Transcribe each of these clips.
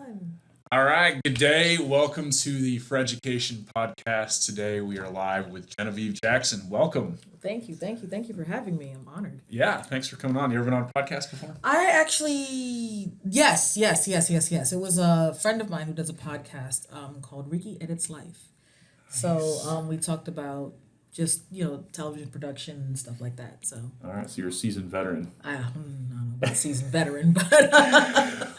fun. All right, good day. Welcome to the Freducation podcast. Today we are live with Jenevieve Jackson. Welcome. Thank you for having me. I'm honored. Yeah, thanks for coming on. You ever been on a podcast before? I actually, yes. It was a friend of mine who does a podcast called Ricky Edits Life. So we talked about just, television production and stuff like that. So All right, so you're a seasoned veteran. I don't know about seasoned veteran, but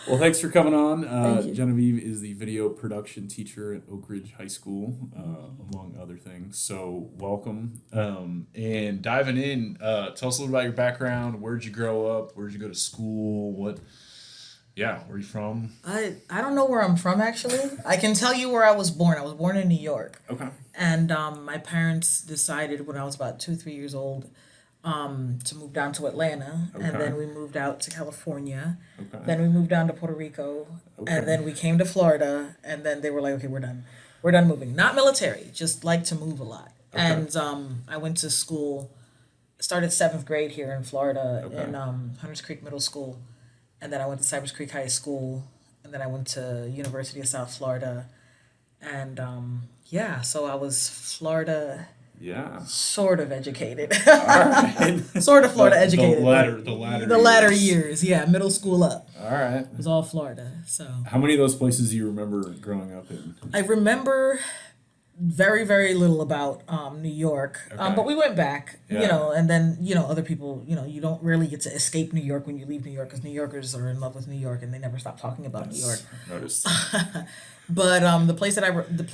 Well, thanks for coming on. Thank you. Genevieve is the video production teacher at Oak Ridge High School, among other things. So welcome. And diving in, tell us a little about your background. Where'd you grow up? Where'd you go to school? Where are you from? I don't know where I'm from actually. I can tell you where I was born. I was born in New York. Okay. And my parents decided when I was about 2, 3 years old to move down to Atlanta. Okay. And then we moved out to California. Okay. Then we moved down to Puerto Rico. Okay. And then we came to Florida. And then they were like, okay, we're done. We're done moving. Not military, just like to move a lot. Okay. And I went to school, started 7th grade here in Florida Okay. in Hunters Creek Middle School. And then I went to Cypress Creek High School. And then I went to University of South Florida. And so I was Florida Yeah. sort of educated. All right. Sort of Florida educated. The latter years, yeah, middle school up. All right. It was all Florida. So How many of those places do you remember growing up in? I remember very, very little about New York. Okay. But we went back, Yeah. and then, other people, you don't really get to escape New York when you leave New York because New Yorkers are in love with New York and they never stop talking about New York. Noticed. But the place that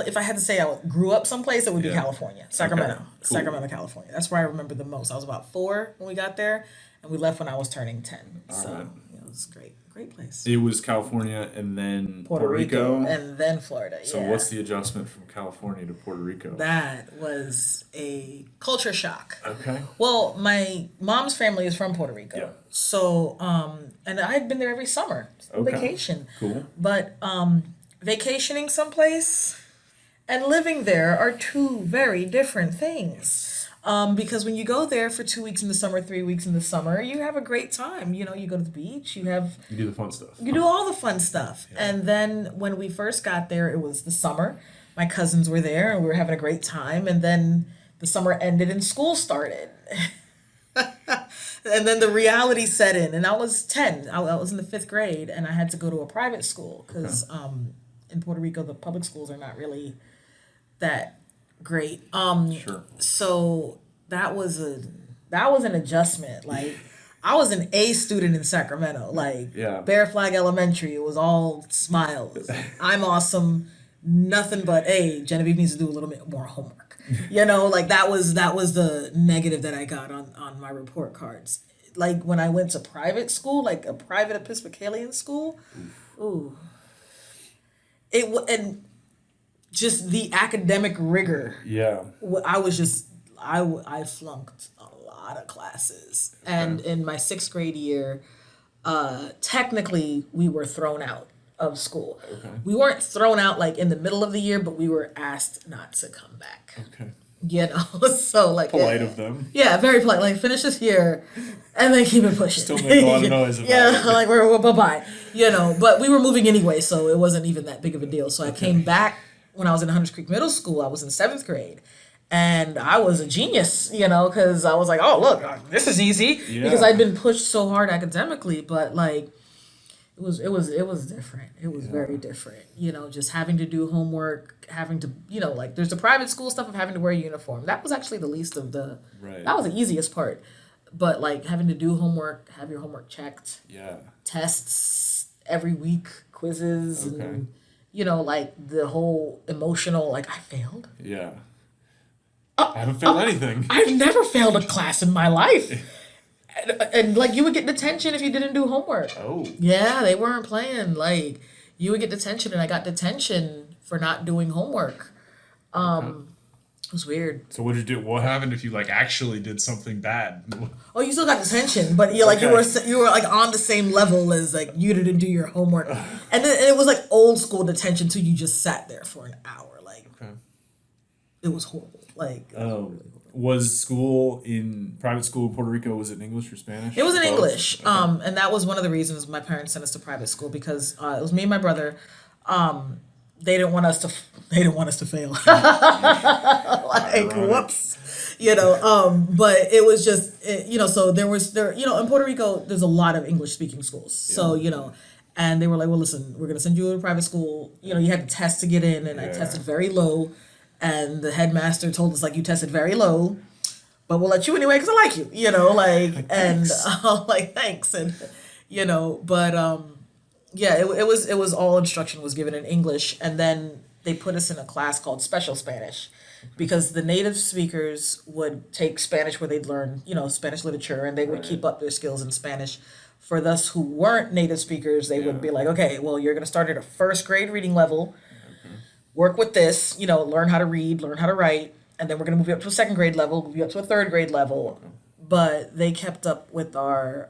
if I had to say I grew up someplace, it would be Yeah. California, Sacramento, Okay, cool. Sacramento, California. That's where I remember the most. I was about 4 when we got there, and we left when I was turning 10. All So right. it was great place. It was California and then Puerto Rico and then Florida. So yeah. what's the adjustment from California to Puerto Rico? That was a culture shock. Okay. Well, my mom's family is from Puerto Rico. Yeah. So, and I had been there every summer, Okay. vacation. Cool. But vacationing someplace and living there are two very different things. Because when you go there for 2 weeks in the summer, 3 weeks in the summer, you have a great time. You go to the beach, you You do the fun stuff. do all the fun stuff. Yeah. And then when we first got there, it was the summer. My cousins were there and we were having a great time. And then the summer ended and school started. And then the reality set in. And I was 10. I was in the 5th grade and I had to go to a private school because in Puerto Rico, the public schools are not really that great. Sure. So that was an adjustment. Like I was an A student in Sacramento. Like Yeah. Bear Flag Elementary, it was all smiles. I'm awesome. Nothing but Genevieve needs to do a little bit more homework. Like that was the negative that I got on my report cards. Like when I went to private school, like a private Episcopalian school, ooh. And just the academic rigor. Yeah. I flunked a lot of classes. And in my 6th grade year, technically we were thrown out of school. Okay. We weren't thrown out like in the middle of the year, but we were asked not to come back. Okay. So like Polite of them. Yeah, very polite. Like finish this year, and then keep it pushing. Still make a lot of noise about yeah, it. like we're bye-bye. But we were moving anyway, so it wasn't even that big of a deal. So I came back when I was in Hunters Creek Middle School. I was in 7th grade, and I was a genius. Because I was like, oh look, this is easy. Yeah. Because I'd been pushed so hard academically, but like. It was different. It was very different. Just having to do homework, having to, like there's the private school stuff of having to wear a uniform. That was actually the least of the, Right. that was the easiest part. But like having to do homework, have your homework checked, Yeah. tests every week, quizzes, Okay. and, like the whole emotional, like I failed. Yeah. I haven't failed anything. I've never failed a class in my life. And like you would get detention if you didn't do homework. Oh. Yeah, they weren't playing. Like you would get detention, and I got detention for not doing homework. It was weird. So what did you do? What happened if you like actually did something bad? Oh, you still got detention, but you like Okay. you were like on the same level as like you didn't do your homework, and then it was like old school detention too. You just sat there for an hour. Like Okay. it was horrible. Like Oh. Was school in private school in Puerto Rico, was it in English or Spanish? It was in Both? English, Okay. and that was one of the reasons my parents sent us to private school because it was me and my brother. They didn't want us to. They didn't want us to fail. Like Ironic. whoops, But it was just So there in Puerto Rico there's a lot of English speaking schools. So and they were like, well, listen, we're gonna send you to a private school. You had to test to get in, and I Yeah. tested very low, and the headmaster told us like you tested very low. But we'll let you anyway because I like you, and I'm like, thanks. And, it was all instruction was given in English. And then they put us in a class called special Spanish because the native speakers would take Spanish where they'd learn, Spanish literature and they would Right. keep up their skills in Spanish. For us who weren't native speakers, they would be like, okay, well, you're going to start at a first grade reading level, work with this, learn how to read, learn how to write. And then we're going to move you up to a second grade level, move you up to a third grade level. But they kept up with our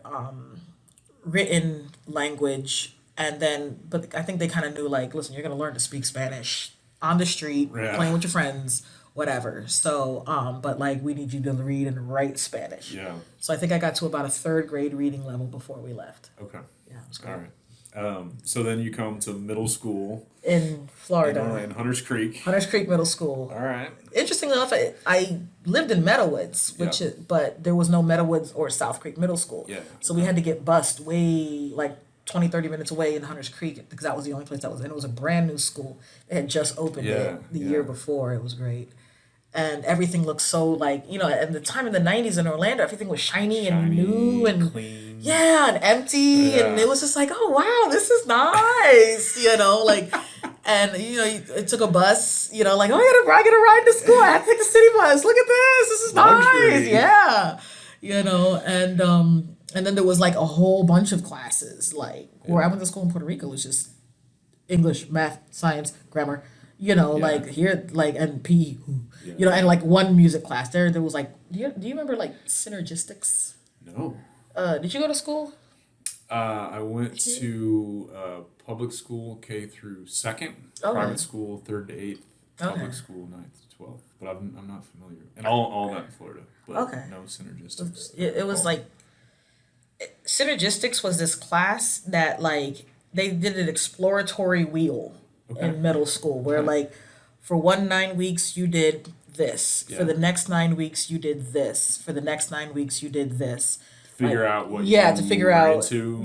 written language. But I think they kind of knew, like, listen, you're going to learn to speak Spanish on the street, Yeah. playing with your friends, whatever. So, but like, we need you to read and write Spanish. Yeah. So I think I got to about a third grade reading level before we left. Okay. Yeah, it was great. All right. So then you come to middle school In Florida. in Hunters Creek. Hunters Creek Middle School. All right. Interestingly enough, I lived in Meadowwoods, but there was no Meadowwoods or South Creek Middle School. Yeah. So we had to get bused way, like 20, 30 minutes away in Hunters Creek because that was the only place that was in. It was a brand new school. It had just opened the year before. It was great. And everything looked so like, at the time in the 90s in Orlando, everything was shiny and new and clean. yeah, and empty. And it was just like, oh, wow, this is nice, And, it took a bus, like, oh, I gotta ride to school. I have to take the city bus. Look at this. This is Luxury. nice. Yeah. And then there was like a whole bunch of classes. Like where I went to school in Puerto Rico was just English, math, science, grammar, like here, like, and PE, and like one music class. There was like, do you remember like synergistics? No. Did you go to school? I went to public school K through second, Okay. private school 3rd to 8th, public Okay. school 9th to 12th. But I'm not familiar. And all that in Florida. But Okay. no synergistics. It was like synergistics was this class that like they did an exploratory wheel in middle school where like for 9 weeks you did this, for the next 9 weeks you did this, for the next 9 weeks you did this. Figure out what To figure were out into.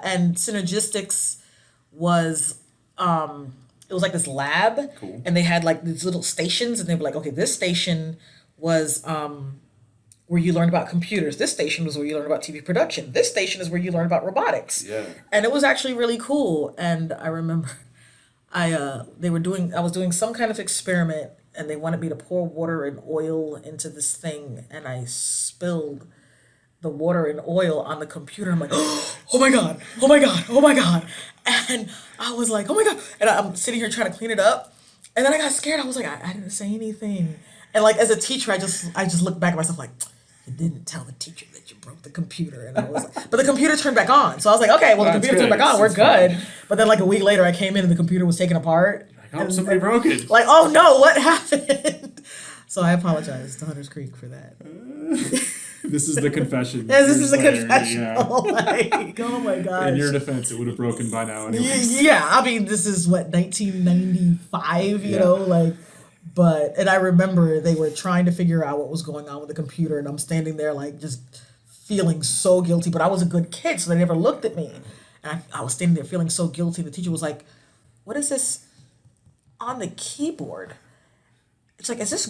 and synergistics was it was like this lab. Cool. And they had like these little stations and they were like, okay, this station was where you learned about computers. This station was where you learned about TV production. This station is where you learned about robotics. Yeah. And it was actually really cool. And I remember I was doing some kind of experiment and they wanted me to pour water and oil into this thing and I spilled the water and oil on the computer. I'm like, oh my God, oh my God, oh my God. And I was like, oh my God. And I'm sitting here trying to clean it up. And then I got scared. I was like, I didn't say anything. And like, as a teacher, I just looked back at myself like, you didn't tell the teacher that you broke the computer. And I was like, but the computer turned back on. So I was like, okay, well, the That's computer turned good. back on. We're That's good. But then like a week later, I came in and the computer was taken apart. Oh, somebody broke it. Like, oh no, what happened? So I apologize to Hunters Creek for that. This is the confession. Yes, this years is a later, confessional. Like, oh my gosh. In your defense, it would have broken by now anyways. Yeah, I mean, this is what, 1995, and I remember they were trying to figure out what was going on with the computer, and I'm standing there, like, just feeling so guilty, but I was a good kid, so they never looked at me. And I was standing there feeling so guilty. The teacher was like, what is this on the keyboard? It's like, is this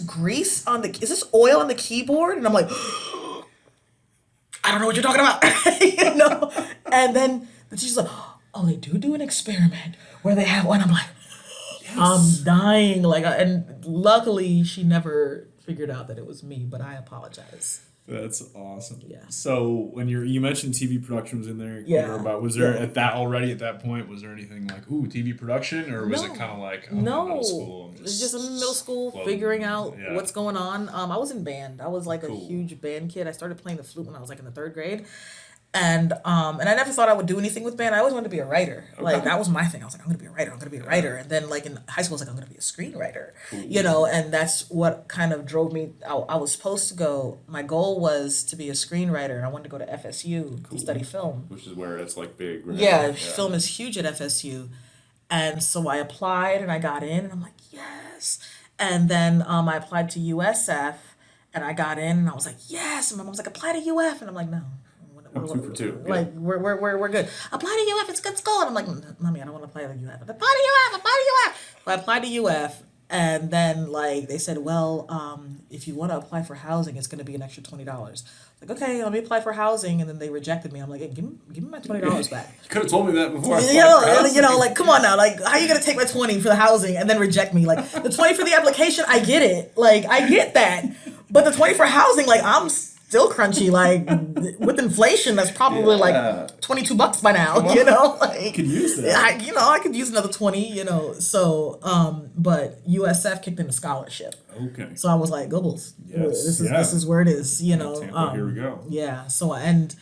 oil on the keyboard? And I'm like, I don't know what you're talking about, And then the teacher's like, oh, they do an experiment where they have one. I'm like, yes. I'm dying. Like, and luckily she never figured out that it was me, but I apologize. That's awesome. Yeah. So when you mentioned TV production was in there. Yeah. Was there at that point, was there anything like, ooh, TV production, or was it kind of like, oh, no, I'm middle school? It's just I'm in middle school floating. figuring out what's going on. I was in band. I was like Cool. a huge band kid. I started playing the flute when I was like in the 3rd grade. And I never thought I would do anything with band. I always wanted to be a writer. Like that was my thing. I was like, I'm gonna be a writer. I'm gonna be a writer. And then like in high school, I was like, I'm gonna be a screenwriter. You know, and that's what kind of drove me. I was supposed to go. My goal was to be a screenwriter, and I wanted to go to FSU to study film. Which is where it's like big. Right? Yeah, film is huge at FSU, and so I applied and I got in, and I'm like, yes. And then I applied to USF, and I got in, and I was like, yes. And my mom was like, apply to UF, and I'm like, no. I'm 2 for 2. Like we're good. Apply to UF. It's good school. And I'm like, mommy, I don't want to apply to UF. Apply to UF. Apply to UF. So I applied to UF, and then like they said, well, if you want to apply for housing, it's going to be an extra $20. Like, okay, let me apply for housing, and then they rejected me. I'm like, hey, give me my $20 back. You could have told me that before. You know, like come on now, like how are you gonna take my 20 for the housing and then reject me? Like the 20 for the application, I get it. Like I get that, but the 20 for housing, like I'm still crunchy. Like with inflation, that's probably like $22 by now. You know, like you could use that. I could use another 20. You know, so but USF kicked in a scholarship. Okay. So I was like, go Bulls. Yes. This is where it is. You know. Tampa, here we go. Yeah. So and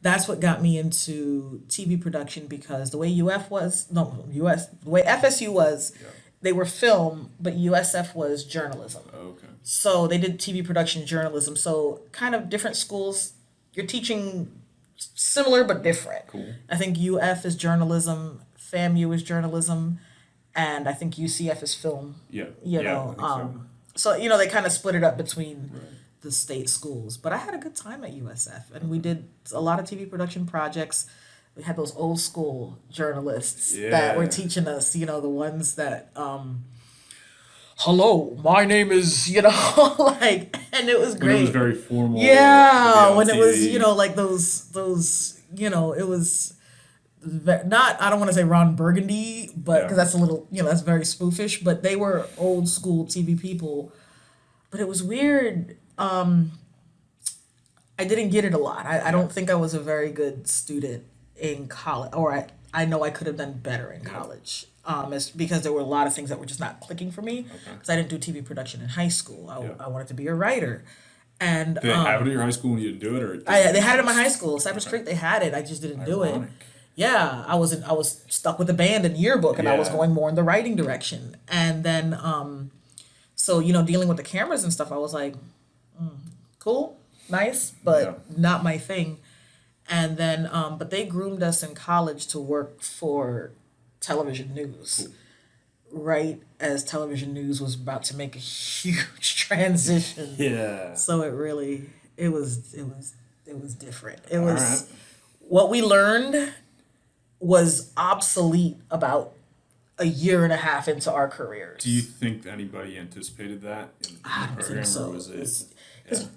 that's what got me into TV production because the way the way FSU was, they were film, but USF was journalism. Okay. So they did TV production journalism. So kind of different schools. You're teaching similar but different. Cool. I think UF is journalism, FAMU is journalism, and I think UCF is film. Yeah. You know, so you know they kind of split it up between the state schools. But I had a good time at USF, and we did a lot of TV production projects. We had those old school journalists that were teaching us, you know, the ones that hello, my name is, you know, like, and it was great. When it was very formal. Yeah, when it was, you know, like those, you know, it was not, I don't want to say Ron Burgundy, but because that's a little, you know, that's very spoofish, but they were old school TV people. But it was weird. I didn't get it a lot. I don't think I was a very good student in college, or I know I could have done better in college. Because there were a lot of things that were just not clicking for me. Because I didn't do TV production in high school. I wanted to be a writer. And did they have it at your high school and you didn't do it, or they had it in my high school, Cypress Creek. They had it. I just didn't do it. Yeah, I was stuck with the band and yearbook, and I was going more in the writing direction. And then, so you know, dealing with the cameras and stuff, I was like, cool, nice, but not my thing. And then, but they groomed us in college to work for television news, right as television news was about to make a huge transition. Yeah. So it was different. It was what we learned was obsolete about a year and a half into our careers. Do you think anybody anticipated that in the I don't program, think so. or was it?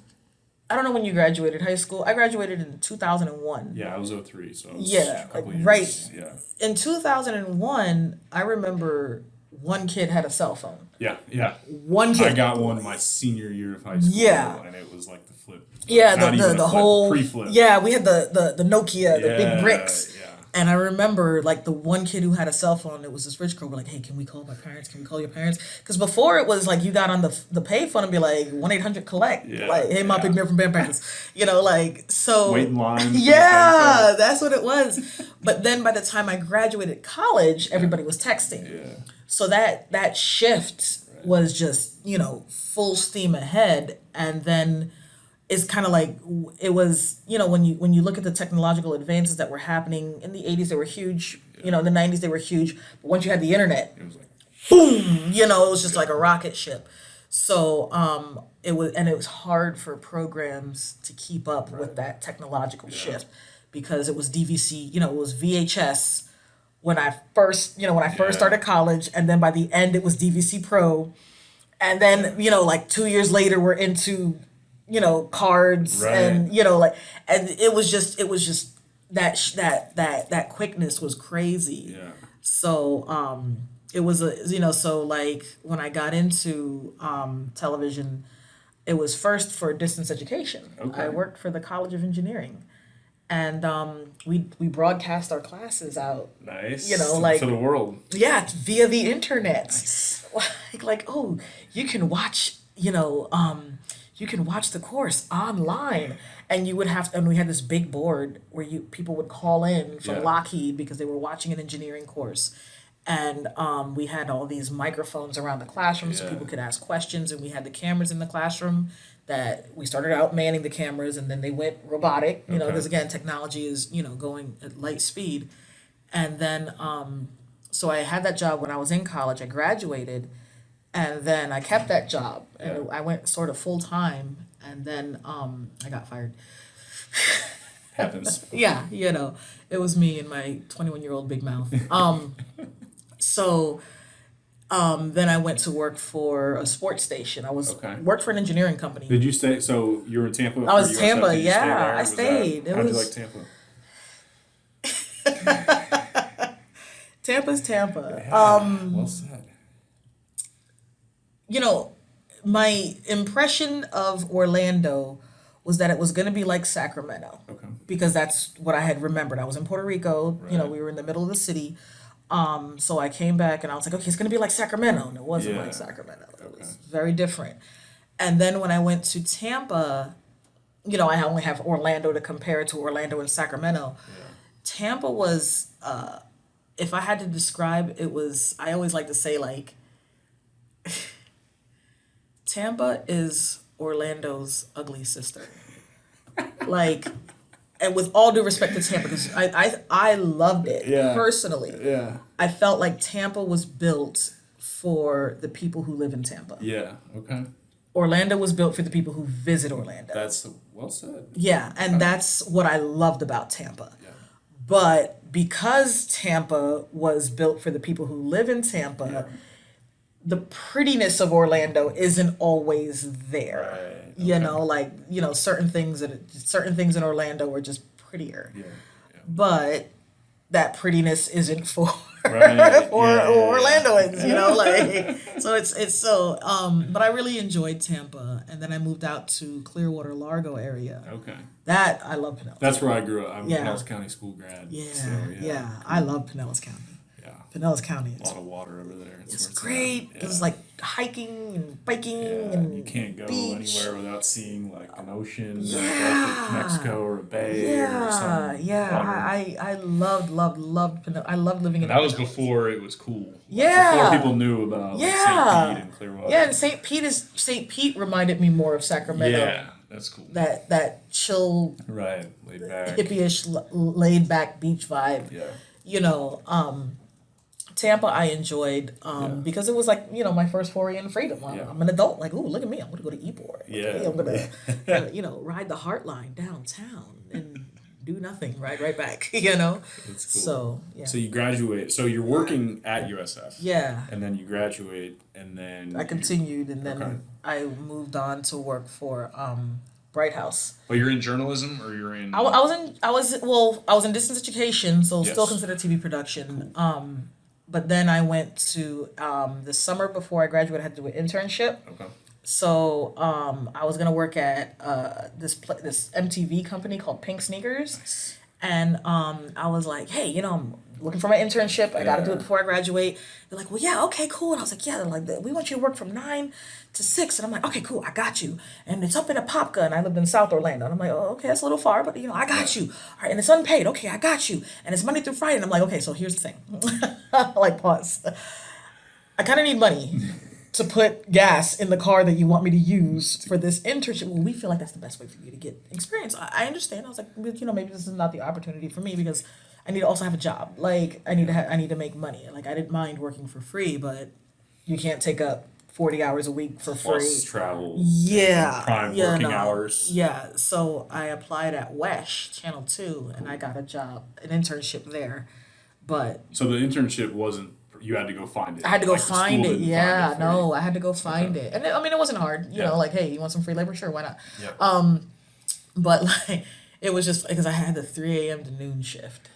I don't know when you graduated high school. I graduated in 2001. Yeah, I was 03, so it was yeah, a couple years. right. Yeah. In 2001, I remember one kid had a cell phone. Yeah. One kid. I got one my senior year of high school. Yeah. And it was like the flip. Yeah, Not even the a flip, whole pre-flip. Yeah, we had the Nokia, the big bricks. Yeah. And I remember like the one kid who had a cell phone. It was this rich girl. We're like, hey, can we call my parents? Can we call your parents? Because before it was like you got on the pay phone and be like 1-800-collect. Yeah, Like, hey, mom, pick me up from band practice. You know, like so. Wait in line. Yeah, that's what it was. But then by the time I graduated college, everybody was texting. Yeah. So that shift was just, you know, full steam ahead. And then it's kind of like it was, you know, when you look at the technological advances that were happening in the 80s, they were huge. You know, in the 90s, they were huge. But once you had the internet, It was like, boom, you know, it was just like a rocket ship. So it was hard for programs to keep up with that technological shift because it was DVC, you know, it was VHS when I first started college, and then by the end it was DVC Pro, and then you know like 2 years later we're into, you know, cards and you know like, and it was just that quickness was crazy. yeah. So it was so like when I got into television, it was first for distance education. Okay. I worked for the College of Engineering, and we broadcast our classes out. Nice. You know, like to the world. Yeah, via the internet. Nice. Like you can watch, you can watch the course online. And you would and we had this big board where people would call in from Yeah. Lockheed because they were watching an engineering course. And we had all these microphones around the classroom so Yeah. people could ask questions, and we had the cameras in the classroom that we started out manning the cameras, and then they went robotic, you know, Okay. because again, technology is, you know, going at light speed. And then, so I had that job when I was in college. I graduated, and then I kept that job, and Yeah. I went sort of full time, and then I got fired. Happens. Yeah, you know, it was me and my 21-year-old big mouth. So then I went to work for a sports station. I Okay. worked for an engineering company. Did you stay? So you were in Tampa. I was for USF, Tampa, did you yeah, stay there? I Was that- stayed. It How'd you was- like Tampa? Tampa's Tampa. Well said. You know, my impression of Orlando was that it was going to be like Sacramento. Okay. Because that's what I had remembered. I was in Puerto Rico, you know, Right. we were in the middle of the city. So I came back and I was like, okay, it's gonna be like Sacramento. And it wasn't Yeah. like Sacramento. It Okay. was very different. And then when I went to Tampa, you know, I only have Orlando to compare to Orlando and Sacramento. Yeah. Tampa was, if I had to describe, it was, I always like to say like, Tampa is Orlando's ugly sister. Like, and with all due respect to Tampa, because I loved it Yeah. personally. Yeah. I felt like Tampa was built for the people who live in Tampa. Yeah. Okay. Orlando was built for the people who visit Orlando. That's well said. Yeah, and that's what I loved about Tampa. Yeah. But because Tampa was built for the people who live in Tampa, Yeah. the prettiness of Orlando isn't always there. Right. You Okay. know, like, you know, certain things in Orlando are just prettier. Yeah. But that prettiness isn't for Right. for Yeah, yeah, yeah. Orlandoans, you know, like so it's so but I really enjoyed Tampa, and then I moved out to Clearwater Largo area. Okay. That I love Pinellas. That's where I grew up. I'm Yeah. a Pinellas County school grad. yeah, So, yeah, I love Pinellas County. Yeah. Pinellas County A is lot of water over there. it's where at. great. Yeah. It's like hiking and biking Yeah, and you can't go beach. anywhere without seeing like an ocean, or a Yeah. Gulf of Mexico, or a bay, or Yeah, some yeah. water. I loved Pinellas. I loved living in. That was Pinellas. before it was cool. Like, Yeah. Before people knew about like, Yeah. St. Pete and Clearwater. Yeah, and St. Pete reminded me more of Sacramento. Yeah, that's cool. That chill, Right, laid back. hippie-ish, laid back beach vibe. Yeah. You know, Tampa I enjoyed Yeah. because it was like, you know, my first foray in freedom. Yeah. I'm an adult. Like, ooh, look at me. I'm gonna go to Ybor. Yeah. I'm gonna, you know, ride the Heartline downtown and do nothing. Ride right back. You know. That's cool. So yeah. So you graduate. So you're working at USF. Yeah. And then you graduate, and then I continued, and then Okay. I moved on to work for Bright House. But you're in journalism, or you're in. I was in distance education, so still Yes. considered TV production. But then I went to the summer before I graduated, I had to do an internship. Okay. So I was gonna work at this MTV company called Pink Sneakers, and I was like, hey, you know, I'm looking for my internship. I got to do Yeah. it before I graduate. They're like, well, yeah, okay, cool. And I was like, yeah. They're like, we want you to work from 9 to 6, and I'm like, okay, cool, I got you. And it's up in Apopka, and I lived in South Orlando, and I'm like, oh, okay, that's a little far, but you know, I got you. All right, and it's unpaid. Okay, I got you. And it's Monday through Friday, and I'm like, okay, so here's the thing. Like, pause. I kind of need money to put gas in the car that you want me to use for this internship. Well, we feel like that's the best way for you to get experience. I understand. I was like, but, you know, maybe this is not the opportunity for me because I need to also have a job. Like, I need to make money. Like, I didn't mind working for free, but you can't take up 40 hours a week for free. Plus travel. Yeah. Prime yeah, working no. hours. Yeah. So I applied at WESH Channel 2 and I got a job, an internship there. But So the internship wasn't. You had to go find it. I had to go Like, the school find it. didn't Yeah, find it for you. no, I had to go find it. And I mean, it wasn't hard. You Yeah. know, like, hey, you want some free labor? Sure, why not? Yeah. But like, it was just because I had the 3 a.m. to noon shift.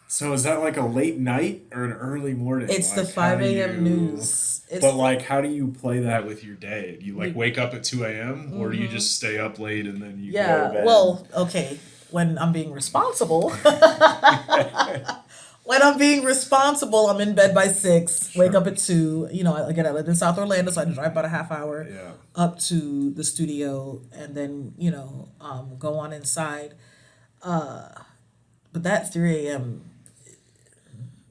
So is that like a late night or an early morning? It's the Like, 5 how do a.m. you- news. It's, But like, how do you play that with your day? Do you like wake up at 2 a.m. or do you just stay up late and then you go to yeah, bed? well, okay, when I'm being responsible. When I'm being responsible, I'm in bed by 6, wake up at 2. You know, again, I lived in South Orlando, so I had to drive about a half hour Yeah. up to the studio and then, go on inside. But that 3 a.m.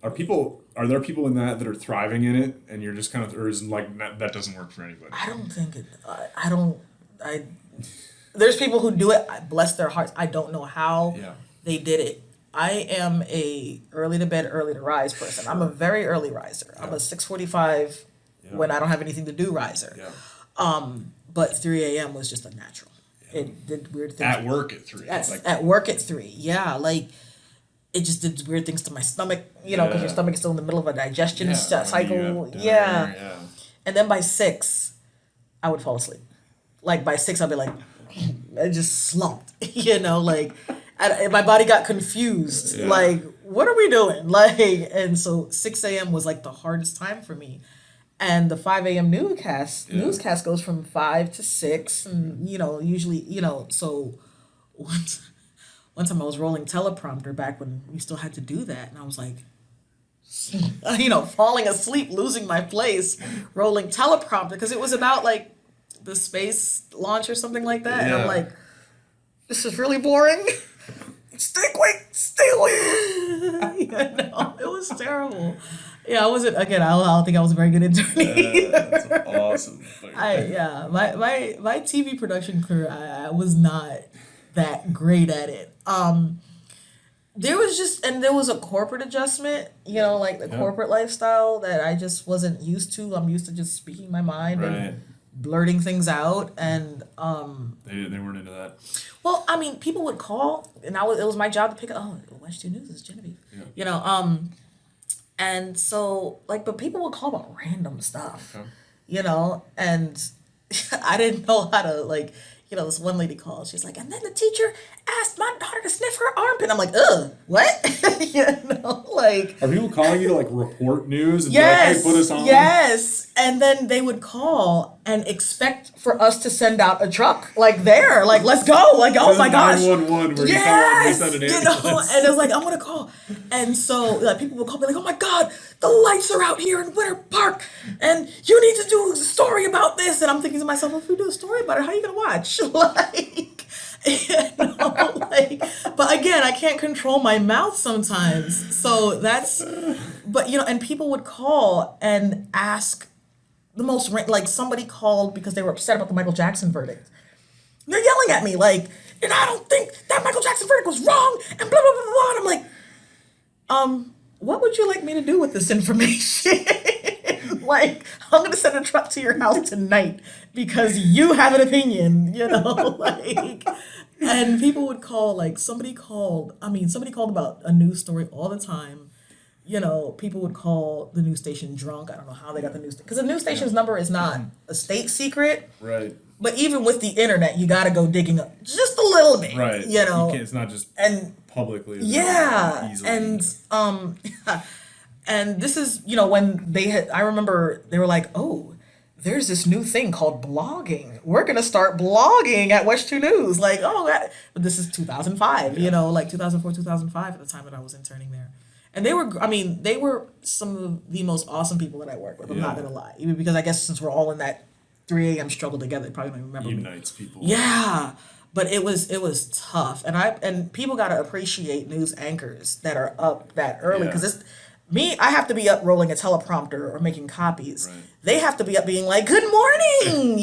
Are there people in that are thriving in it, and you're just kind of, or is like that doesn't work for anybody? I don't think it. There's people who do it. Bless their hearts. I don't know how Yeah. they did it. I am a early to bed, early to rise person. I'm a very early riser. I'm a 6:45 when I don't have anything to do riser. Yeah. But 3 a.m. was just a natural. It did weird things. At work at 3. At work at 3. Yeah, like it just did weird things to my stomach, because your stomach is still in the middle of a digestion cycle. Yeah. And then by 6, I would fall asleep. Like by 6, I'd be like, I just slumped, and my body got confused. Yeah. Like, what are we doing? And so 6 a.m. was like the hardest time for me. And the 5 a.m. newscast goes from 5 to 6. And, usually, so one time I was rolling teleprompter back when we still had to do that. And I was like, falling asleep, losing my place, rolling teleprompter. Because it was about like the space launch or something like that. And I'm like, this is really boring. Stay awake. It was terrible. Yeah, I wasn't. Again, I don't think I was a very good intern either. That's awesome. My TV production career, I was not that great at it. There was a corporate adjustment, like the corporate lifestyle that I just wasn't used to. I'm used to just speaking my mind and blurting things out, and they weren't into that. well, I mean, people would call, and it was my job to pick up. Oh, West 2 News is Jenevieve, and so but people would call about random stuff, and I didn't know how to this one lady called. She's like, and then the teacher asked my daughter to sniff her armpit. I'm like, ugh, what? Are people calling you to report news and yes, be like, hey, put us on? Yes. And then they would call and expect for us to send out a truck, let's go. Oh my gosh. 911 where you come on and send an ambulance. And it was like, I'm going to call. And so people would call me like, oh my God, the lights are out here in Winter Park and you need to do a story about this. And I'm thinking to myself, if we do a story about it, how are you going to watch? But again, I can't control my mouth sometimes. So and people would call and ask the most, somebody called because they were upset about the Michael Jackson verdict. They're yelling at me and I don't think that Michael Jackson verdict was wrong and blah, blah, blah, blah. And I'm like, what would you like me to do with this information? I'm going to send a truck to your house tonight because you have an opinion, and people would call, somebody called about a news story all the time. People would call the news station drunk. I don't know how they got the news, because the news station's number is not a state secret. Right. But even with the internet, you got to go digging up just a little bit. Right. You can't, it's not just publicly. Yeah. Easily. And this is, when I remember they were like, oh, there's this new thing called blogging. We're going to start blogging at West 2 News. But this is 2005, 2004, 2005 at the time that I was interning there. And they were some of the most awesome people that I worked with. I'm not going to lie. Even because I guess since we're all in that 3 a.m. struggle together, they probably don't even remember Unites people. Yeah. But it was tough. And people got to appreciate news anchors that are up that early. Because I have to be up rolling a teleprompter or making copies. Right. They have to be up being like, good morning,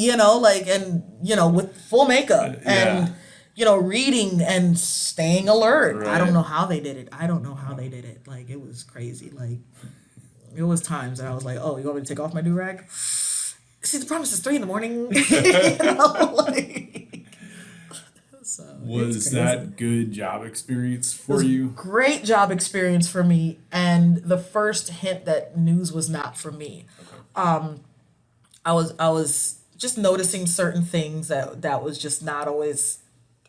with full makeup and, reading and staying alert. Right. I don't know how they did it. It was crazy. It was times that I was like, oh, you want me to take off my do-rag? See, the problem is 3 a.m. So was that good job experience for you? Great job experience for me, and the first hint that news was not for me. Okay. I was just noticing certain things that was just not always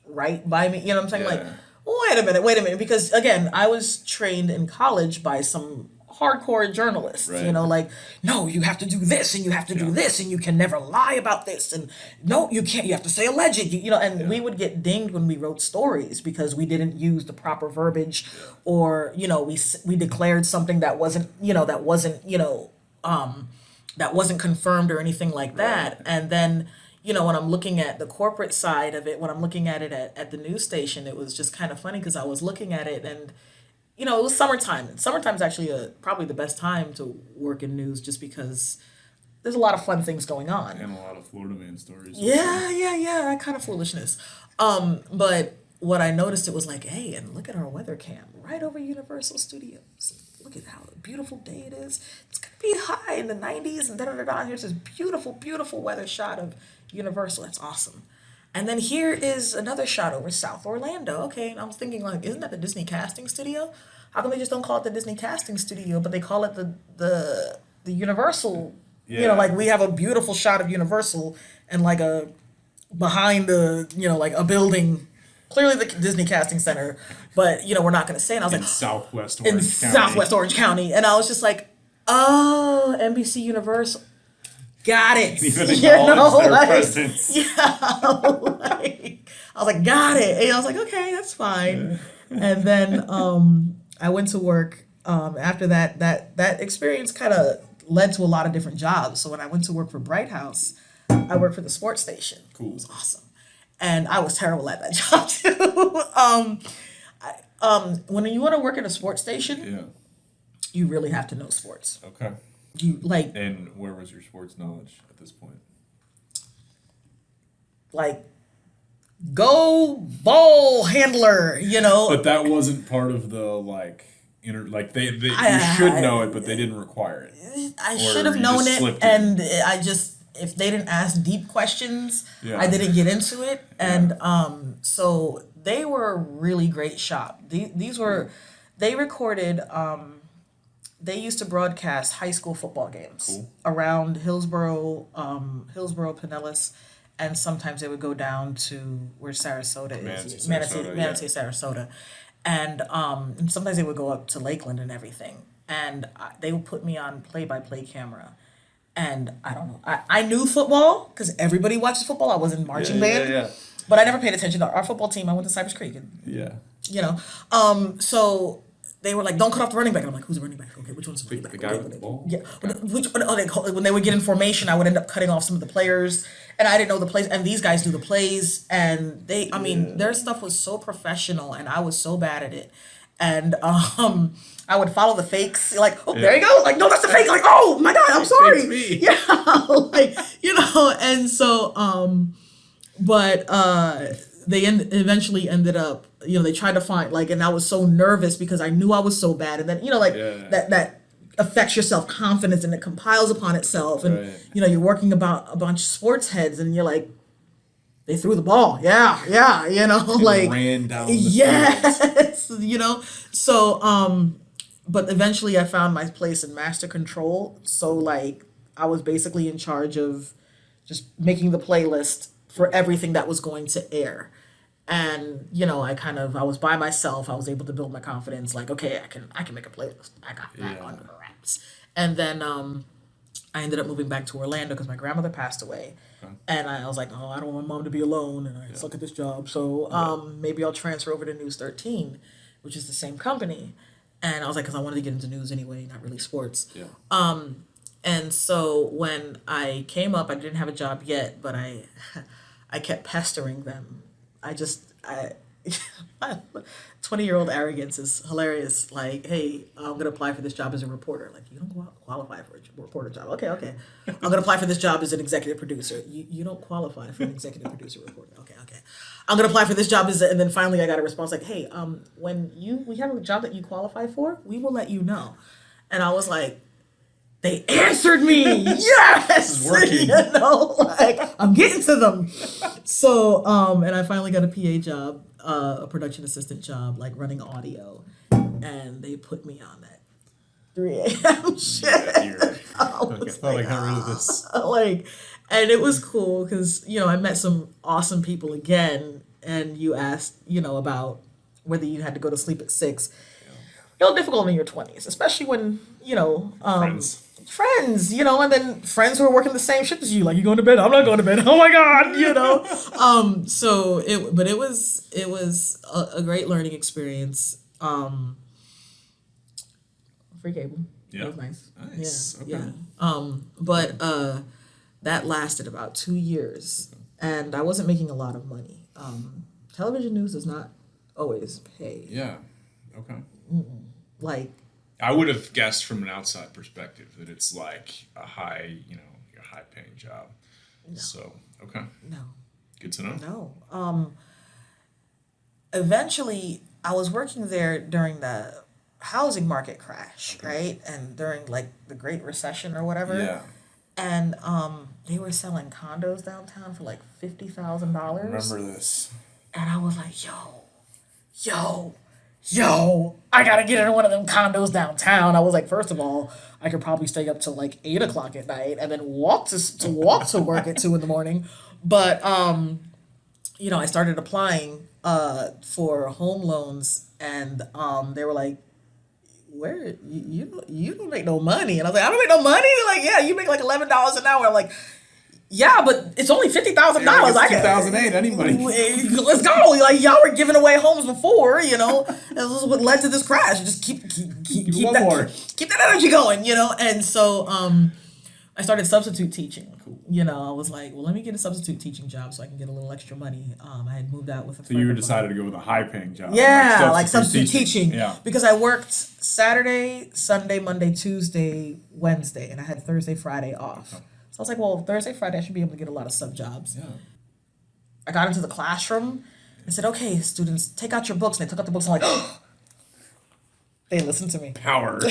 right by me. You know what I'm saying? Yeah. Wait a minute, because again, I was trained in college by some hardcore journalists, Right. like, no, you have to do this and you have to do this and you can never lie about this and no, you can't, you have to say alleged, and we would get dinged when we wrote stories because we didn't use the proper verbiage or, we declared something that wasn't, that wasn't confirmed or anything like that. Right. And then, when I'm looking at the corporate side of it, when I'm looking at it at the news station, it was just kind of funny because I was looking at it and, it was summertime. And summertime's actually probably the best time to work in news just because there's a lot of fun things going on. And a lot of Florida man stories. Yeah, that kind of foolishness. But what I noticed, it was like, hey, and look at our weather cam right over Universal Studios. Look at how beautiful day it is. It's gonna be high in the 90s and da-da-da-da. Here's this beautiful, beautiful weather shot of Universal. That's awesome. And then here is another shot over South Orlando. Okay, and I was thinking, like, isn't that the Disney casting studio? How come they just don't call it the Disney casting studio, but they call it the Universal? Yeah. Like we have a beautiful shot of Universal and like a behind the like a building, clearly the Disney casting center, but we're not going to say. And I was In like, Southwest in Orange County. Southwest Orange County, and I was just like, oh, NBC Universal. Got it. Even acknowledge their presence. Yeah. I was like, got it. And I was like, okay, that's fine. And then I went to work. After that experience kind of led to a lot of different jobs. So when I went to work for Bright House, I worked for the sports station. Cool. It was awesome. And I was terrible at that job too. When you want to work at a sports station, you really have to know sports. Okay. And where was your sports knowledge at this point? Like, go ball handler, But that wasn't part of the you should know it, but they didn't require it. I Or should have you known just it, slipped and if they didn't ask deep questions, I didn't get into it, and so they were a really great shop. They recorded. They used to broadcast high school football games around Hillsborough, Pinellas, and sometimes they would go down to where Sarasota is, Manatee, Sarasota, and sometimes they would go up to Lakeland and everything. And they would put me on play-by-play camera, and I don't know. I knew football because everybody watches football. I was in marching band, but I never paid attention to our football team. I went to Cypress Creek, and so. They were like, don't cut off the running back. And I'm like, who's the running back? Okay, which one's the running back? The guy with the ball? Yeah. When they would get in formation, I would end up cutting off some of the players. And I didn't know the plays. And these guys do the plays. And their stuff was so professional. And I was so bad at it. And I would follow the fakes. Like, there you go. Like, no, that's the fake. Like, oh, my God, I'm sorry. Me. Yeah. And so, they eventually ended up, they tried to find, and I was so nervous because I knew I was so bad. And then, that affects your self-confidence and it compiles upon itself. And, you're working about a bunch of sports heads and you're like, they threw the ball. Yeah. Ran down the field. So, but eventually I found my place in master control. So, I was basically in charge of just making the playlist for everything that was going to air. And, I was by myself. I was able to build my confidence. Like, okay, I can make a playlist. I got that under wraps. And then I ended up moving back to Orlando because my grandmother passed away. Okay. And I was like, oh, I don't want my mom to be alone. And I suck at this job. So maybe I'll transfer over to News 13, which is the same company. And I was like, because I wanted to get into news anyway, not really sports. Yeah. And so when I came up, I didn't have a job yet, but I kept pestering them. My 20-year-old arrogance is hilarious. Like, hey, I'm going to apply for this job as a reporter. Like, you don't qualify for a reporter job. Okay. I'm going to apply for this job as an executive producer. You don't qualify for an executive producer reporter. Okay. I'm going to apply for this job and then finally I got a response like, hey, when we have a job that you qualify for, we will let you know. And I was like, they answered me. Yes, this is working. I'm getting to them. So, and I finally got a PA job, a production assistant job, running audio, and they put me on that 3 a.m. shit. I got rid of this. And it was cool because I met some awesome people again, and you asked about whether you had to go to sleep at 6. feel difficult in your 20s, especially when, friends, and then friends who are working the same shift as you, like, you going to bed? I'm not going to bed. Oh my God, So it was a great learning experience. Free cable. Yeah. That was nice. Nice. Yeah. Okay. Yeah. But that lasted about 2 years, and I wasn't making a lot of money. Television news does not always pay. Yeah. Okay. Like, I would have guessed from an outside perspective that it's like a high paying job. No. So, okay. No. Good to know. No. Eventually, I was working there during the housing market crash, right? And during like the Great Recession or whatever. Yeah. And they were selling condos downtown for like $50,000. Remember this. And I was like, yo, I gotta get into one of them condos downtown. I was like, first of all, I could probably stay up till like 8 o'clock at night and then walk to work at 2 a.m. But I started applying for home loans, and they were like, where you don't make no money. And I was like, I don't make no money. They're like, yeah, you make like $11 an hour. I'm like, yeah, but it's only $50,000. I 2008. Anybody? Let's go. Like, y'all were giving away homes before, and this is what led to this crash. Just keep that energy going, And so I started substitute teaching. Cool. I was like, well, let me get a substitute teaching job so I can get a little extra money. I had moved out with a friend. So you decided to go with a high paying job. Yeah, like substitute teaching. Yeah. Because I worked Saturday, Sunday, Monday, Tuesday, Wednesday, and I had Thursday, Friday off. Okay. So I was like, well, Thursday, Friday, I should be able to get a lot of sub jobs. Yeah. I got into the classroom and said, okay, students, take out your books. And they took out the books and I'm like, oh. They listened to me. Power.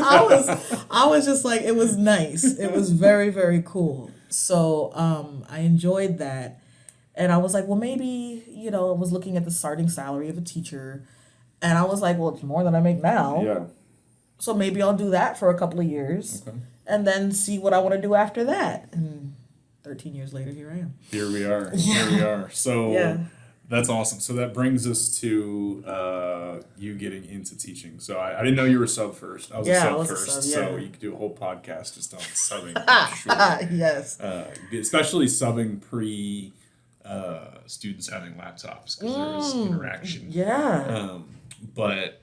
I was just like, it was nice. It was very, very cool. So I enjoyed that. And I was like, well, maybe, I was looking at the starting salary of a teacher. And I was like, well, it's more than I make now. Yeah. So maybe I'll do that for a couple of years. Okay. And then see what I want to do after that. And 13 years later, here I am. Here we are. Here we are. So that's awesome. So that brings us to you getting into teaching. So I didn't know you were a sub first. I was a sub first. So you could do a whole podcast just on subbing. Sure. Yes. Especially subbing pre students having laptops because there's interaction. Yeah. But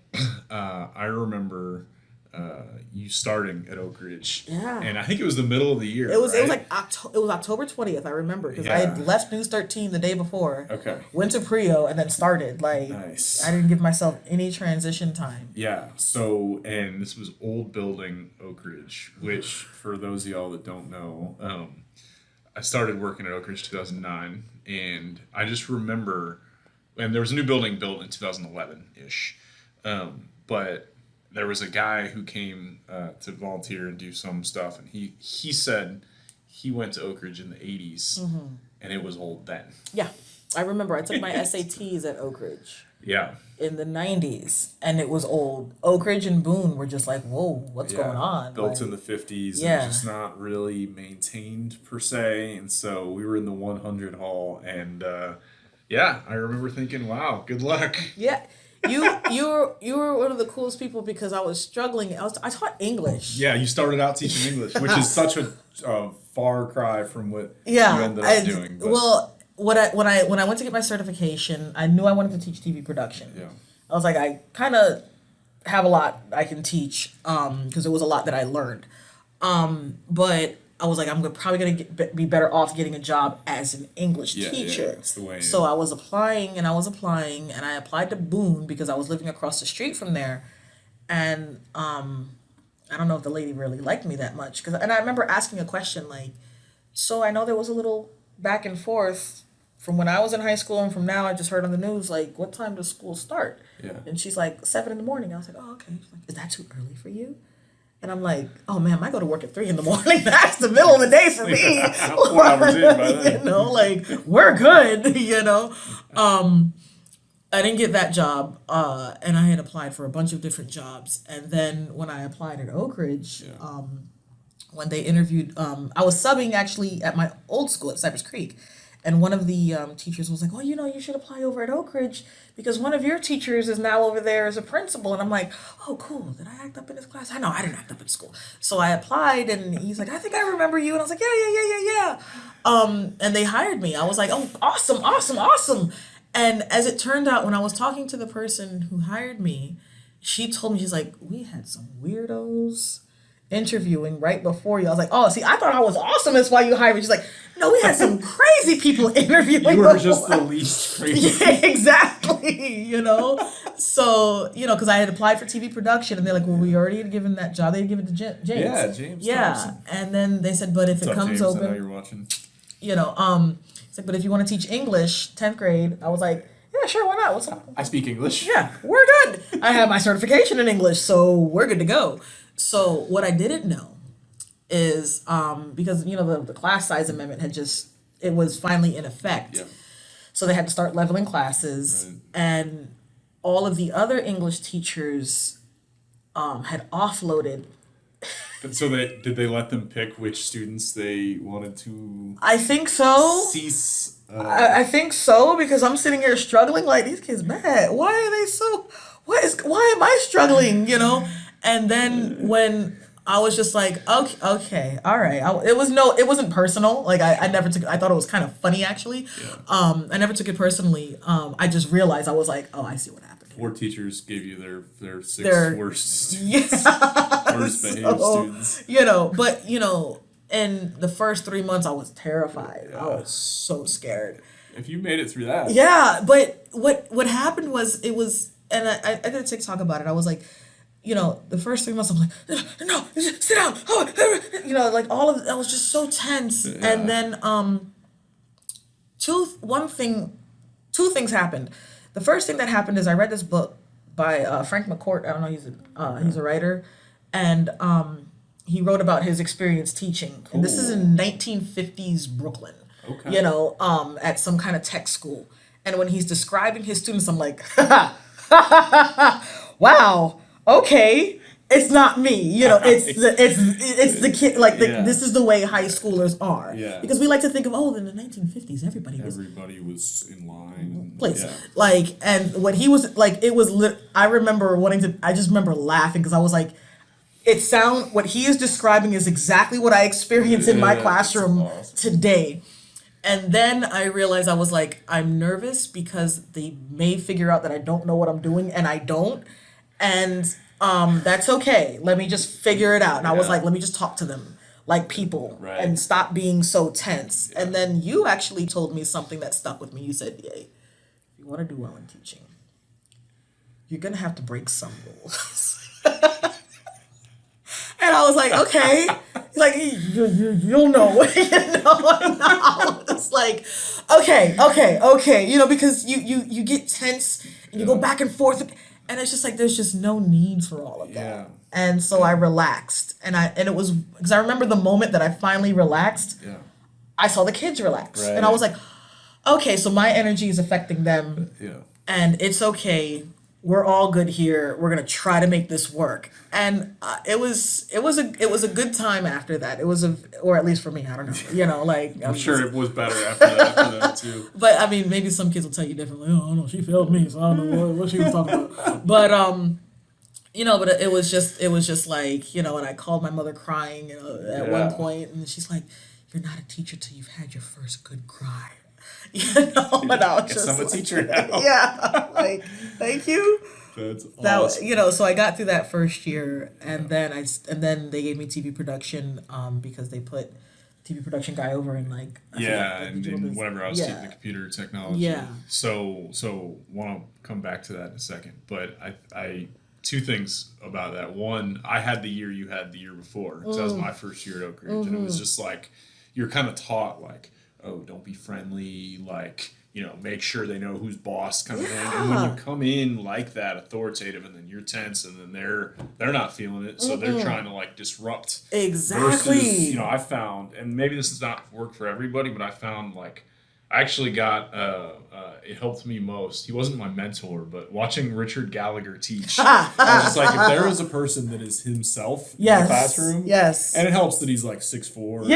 I remember you starting at Oak Ridge. Yeah. And I think it was the middle of the year. It was right? It was like it was October 20th, I remember, because I had left News 13 the day before. Okay. Went to Prio and then started. Like, nice. I didn't give myself any transition time. Yeah. So, and this was old building Oak Ridge, which for those of y'all that don't know, I started working at Oak Ridge 2009, and I just remember, and there was a new building built in 2011-ish, but there was a guy who came to volunteer and do some stuff, and he said he went to Oak Ridge in the 80s, and it was old then. Yeah, I remember. I took my SATs at Oak Ridge. Yeah. In the 90s, and it was old. Oak Ridge and Boone were just like, whoa, what's going on? Built in the 50s, and just not really maintained per se, and so we were in the 100 hall, and I remember thinking, wow, good luck. Yeah. You were one of the coolest people because I was struggling. I taught English. Yeah, you started out teaching English, which is such a far cry from what you ended up doing. But. Well, when I went to get my certification, I knew I wanted to teach TV production. Yeah. I was like, I kind of have a lot I can teach because it was a lot that I learned. But I was like, I'm probably going to be better off getting a job as an English teacher. Yeah, that's the way. So I was applying, and I applied to Boone because I was living across the street from there. And I don't know if the lady really liked me that much. And I remember asking a question like, so I know there was a little back and forth from when I was in high school and from now. I just heard on the news, like, what time does school start? Yeah. And she's like, 7 a.m. I was like, oh, okay. She's like, is that too early for you? And I'm like, oh man, I go to work at 3 a.m. That's the middle of the day for me. 4 hours in by then. Like, we're good, I didn't get that job, and I had applied for a bunch of different jobs. And then when I applied at Oak Ridge, when they interviewed, I was subbing actually at my old school at Cypress Creek. And one of the teachers was like, "Oh, you should apply over at Oak Ridge because one of your teachers is now over there as a principal." And I'm like, "Oh, cool. Did I act up in his class?" I know I didn't act up in school. So I applied, and he's like, "I think I remember you." And I was like, "Yeah." And they hired me. I was like, "Oh, awesome, awesome, awesome." And as it turned out, when I was talking to the person who hired me, she told me, she's like, "We had some weirdos interviewing right before you." I was like, "Oh, see, I thought I was awesome. That's why you hired me." She's like, "No, we had some crazy people interviewing." You were before. just the least crazy. Yeah, exactly. So because I had applied for TV production, and they're like, "Well, we already had given that job. They had given it to James." Yeah, James. Yeah, Thompson. and then they said, "But if What's it up, comes James? I know open, you're watching. it's like, but if you want to teach English, 10th grade," I was like, "Yeah, sure, why not? What's up?" I speak English. Yeah, we're good. I have my certification in English, so we're good to go. So what I didn't know is because the class size amendment it was finally in effect. Yeah. So they had to start leveling classes, Right. and all of the other English teachers had offloaded. So did they let them pick which students they wanted to I think so. cease? I think so, because I'm sitting here struggling like, these kids bad. Why are they so? Why am I struggling? And then when I was just like, okay, all right. It wasn't personal. Like I never took. I thought it was kind of funny actually. Yeah. I never took it personally. I just realized I was like, oh, I see what happened. 4 teachers gave you their 6 Their- worst Yeah. worst behaved students. But in the first 3 months, I was terrified. I was so scared. If you made it through that. Yeah, but what happened was and I did a TikTok about it. I was like, the first 3 months I'm like, no, sit down. Like all of it, I was just so tense. Yeah. And then two things happened. The first thing that happened is I read this book by Frank McCourt. I don't know, he's a writer, and he wrote about his experience teaching. Cool. And this is in 1950s Brooklyn. Okay. At some kind of tech school. And when he's describing his students, I'm like, wow, okay, it's not me. It's the kid. Like this is the way high schoolers are. Yeah. Because we like to think of, in the 1950s, everybody was in line. place. Yeah. Like, and what he was like, it was I just remember laughing because I was like, what he is describing is exactly what I experienced in my classroom awesome. today. And then I realized I was like, I'm nervous because they may figure out that I don't know what I'm doing, and I don't. And that's okay. Let me just figure it out. And I was like, let me just talk to them like people and stop being so tense. Yeah. And then you actually told me something that stuck with me. You said, if you want to do well in teaching, you're going to have to break some rules. And I was like, okay. He's like, you'll know. It's like, okay. Because you get tense and you go back and forth. And it's just like, there's just no need for all of that. Yeah. And so I relaxed. And it was, because I remember the moment that I finally relaxed, I saw the kids relax. Right. And I was like, okay, so my energy is affecting them. Yeah. And it's okay. We're all good here. We're gonna try to make this work, and it was a good time after that. Or at least for me, I don't know. I'm sure it was better after that too. But I mean, maybe some kids will tell you differently. Oh no, she failed me, so I don't know what she was talking about. But but it was just like and I called my mother crying at one point, and she's like, "You're not a teacher till you've had your first good cry." And I was just I'm a teacher now. Yeah, like, thank you. That's awesome. So I got through that first year, and then they gave me TV production because they put TV production guy over in and whenever I was taking the computer technology. Yeah. So want to come back to that in a second, but I two things about that. One, I had the year you had the year before, because that was my first year at Oak Ridge, and it was just like you're kind of taught like, oh, don't be friendly, make sure they know who's boss kind of thing. And when you come in like that, authoritative, and then you're tense, and then they're not feeling it, so they're trying to disrupt. Exactly. Versus, I found, and maybe this does not work for everybody, but I found I actually got it helped me most. He wasn't my mentor, but watching Richard Gallagher teach, I was just like, if there is a person that is himself in the classroom, and it helps that he's like 6'4",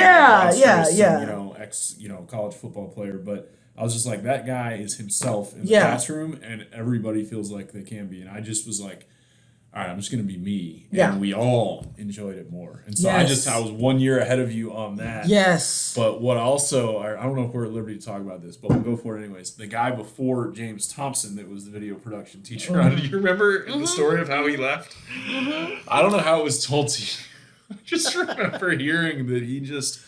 and, you know, college football player, but I was just like, that guy is himself in the classroom, and everybody feels like they can be, and I just was like, all right, I'm just gonna be me, and we all enjoyed it more. And so I was 1 year ahead of you on that. Yes. But what also, I don't know if we're at liberty to talk about this, but we'll go for it anyways. The guy before James Thompson that was the video production teacher, do you remember the story of how he left? I don't know how it was told to you. I just remember hearing that he just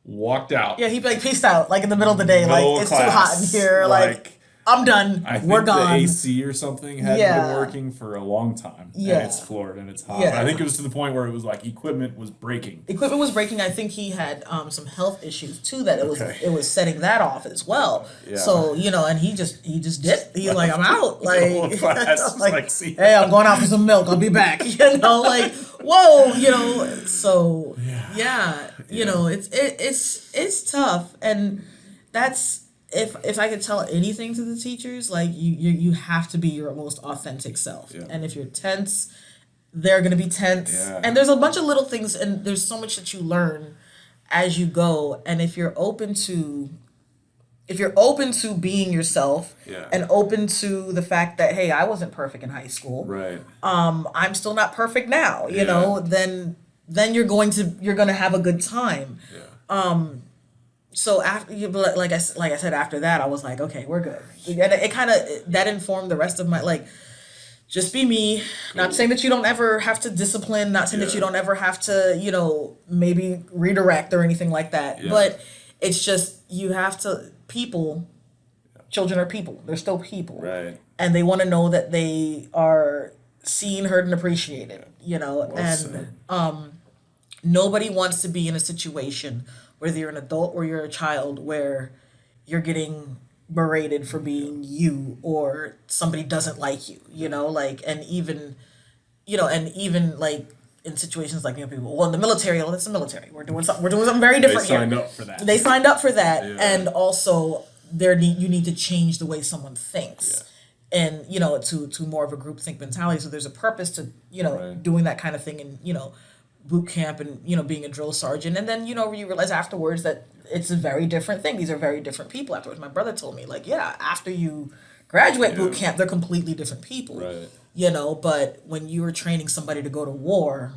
walked out. Yeah, he'd be like, peace out, like in the middle of the day, like it's too hot in here, like I'm done. We're gone. The AC or something hadn't been working for a long time. Yeah. And it's Florida and it's hot. I think it was to the point where it was like equipment was breaking. I think he had some health issues too that it was setting that off as well. Yeah. So, you know, and he just did. He's like, I'm out. Like, like, hey, I'm going out for some milk. I'll be back. You know, like, whoa, you know. So you know, it's tough, and that's. If I could tell anything to the teachers, like you have to be your most authentic self. Yeah. And if you're tense, they're gonna be tense. Yeah. And there's a bunch of little things, and there's so much that you learn as you go. And if you're open to being yourself, and open to the fact that, hey, I wasn't perfect in high school. Right. I'm still not perfect now, you know, then you're gonna have a good time. Yeah. So after, like I said, after that, I was like, okay, we're good. And it kind of, that informed the rest of my, like, just be me. Not saying that you don't ever have to discipline, not saying that you don't ever have to, you know, maybe redirect or anything like that. Yeah. But it's just, you have to, children are people. They're still people. Right. And they want to know that they are seen, heard, and appreciated, you know. Nobody wants to be in a situation, whether you're an adult or you're a child, where you're getting berated for being you, or somebody doesn't like you, you know, like, and even like in situations like, you know, people, well, in the military, it's the military. We're doing something very different here. They signed up for that. Yeah. And also you need to change the way someone thinks. Yeah. And, you know, to more of a groupthink mentality. So there's a purpose to, you know, doing that kind of thing, and, you know, boot camp, and, you know, being a drill sergeant. And then, you know, you realize afterwards that it's a very different thing. These are very different people afterwards. My brother told me, like, after you graduate boot camp, they're completely different people. Right. You know, but when you were training somebody to go to war,